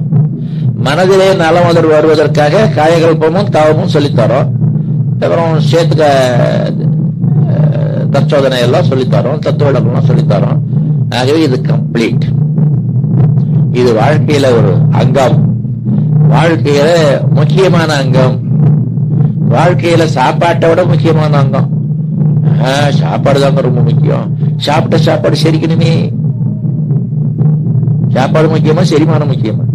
மனதிலே நலம் வருவதற்காக காயகல்பமும் தவமும் சொல்லித்தரோம், அப்புறம் சேர்த்துக்க தற்சோதனை எல்லாம் சொல்லித்தரோம், தத்துவ விளக்கம்லாம் சொல்லித்தரோம். ஆகவே இது கம்ப்ளீட். இது வாழ்க்கையில ஒரு அங்கம், வாழ்க்கையில முக்கியமான அங்கம், வாழ்க்கையில சாப்பாட்டை விட முக்கியமான அங்கம். சாப்பாடு தாங்க ரொம்ப முக்கியம். சாப்பிட்ட சாப்பாடு செரிக்கணுமே. சாப்பாடு முக்கியமா செரிமானம் முக்கியமா?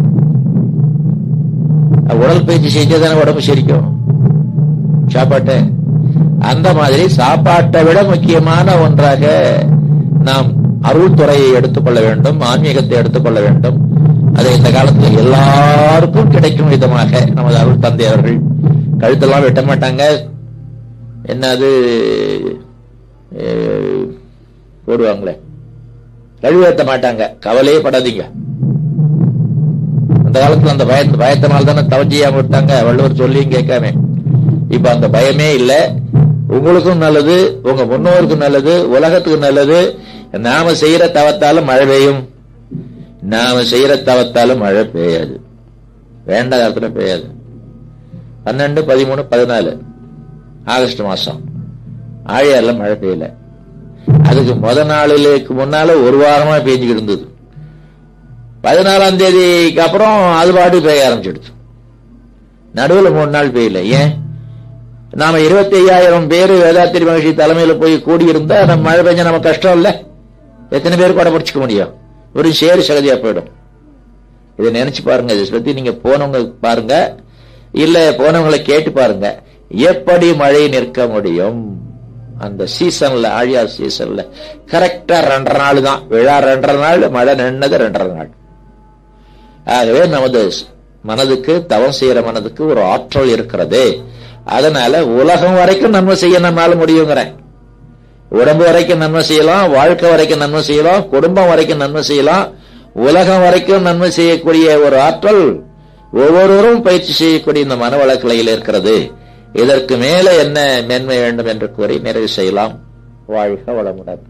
உடல் பயிற்சி செஞ்சதானே உடம்பு செரிக்கும் சாப்பாட்டை. அந்த மாதிரி சாப்பாட்டை விட முக்கியமான ஒன்றாக நாம் அருள் துறையை எடுத்துக்கொள்ள வேண்டும், ஆன்மீகத்தை எடுத்துக்கொள்ள வேண்டும். அதை இந்த காலத்தில் எல்லாருக்கும் கிடைக்கும் விதமாக நமது அருள் தந்தை அவர்கள் கழுத்தெல்லாம் வெட்ட மாட்டாங்க, என்னது போடுவாங்களே, கழுவேற்ற மாட்டாங்க, கவலையே படாதீங்க. அந்த காலத்துல அந்த பயத்தினால தானே தவஞ்சியாம விட்டாங்க, வள்ளுவர் சொல்லியும் கேட்காம. இப்ப அந்த பயமே இல்லை. உங்களுக்கும் நல்லது, உங்க முன்னோருக்கும் நல்லது, உலகத்துக்கு நல்லது. நாம செய்யற தவத்தாலும் மழை பெய்யும், நாம செய்யற தவத்தாலும் மழை பெய்யாது, வேண்ட காலத்துல பெய்யாது. 12, 13, 14 ஆகஸ்ட் மாசம் ஆழியார்ல மழை பெய்யல. அதுக்கு நாளுக்கு முன்னால ஒரு வாரமா பெய்ஞ்சுக்கிட்டு இருந்தது. 14ஆம் தேதிக்கு அப்புறம் அது பாட்டு பெய்ய ஆரம்பிச்சிடுச்சு. நடுவில் 3 நாள் பெய்யல. ஏன்? நாம 25,000 பேர் வேதாத்திரி மகிழ்ச்சி தலைமையில போய் கூடியிருந்தா நம்ம மழை பெஞ்சா நம்ம கஷ்டம் இல்ல? எத்தனை பேர் கூட படிச்சுக்க முடியும்? ஒரு சேரு சகதியா போயிடும். இதை நினைச்சு பாருங்க. இதை பத்தி நீங்க போனவங்க பாருங்க, இல்ல போனவங்களை கேட்டு பாருங்க, எப்படி மழை நிற்க முடியும்? அந்த சீசன்ல, ஆழியார் சீசன்ல கரெக்டா 2.5 நாள் தான் விழா, 2.5 நாள், மழை நின்னது 2.5 நாள். ஆகவே நமது மனதுக்கு, தவம் செய்யற மனதுக்கு ஒரு ஆற்றல் இருக்கிறது. அதனால உலகம் வரைக்கும் நன்மை செய்ய நம்மளால முடியுங்கிறேன். உடம்பு வரைக்கும் நன்மை செய்யலாம், வாழ்க்கை வரைக்கும் நன்மை செய்யலாம், குடும்பம் வரைக்கும் நன்மை செய்யலாம், உலகம் வரைக்கும் நன்மை செய்யக்கூடிய ஒரு ஆற்றல் ஒவ்வொருவரும் பயிற்சி செய்யக்கூடிய இந்த மனவளக்கலையில் இருக்கிறது. இதற்கு மேல என்ன மேன்மை வேண்டும் என்று கூறி நிறைவு செய்யலாம். வாழ்க வளமுடன்.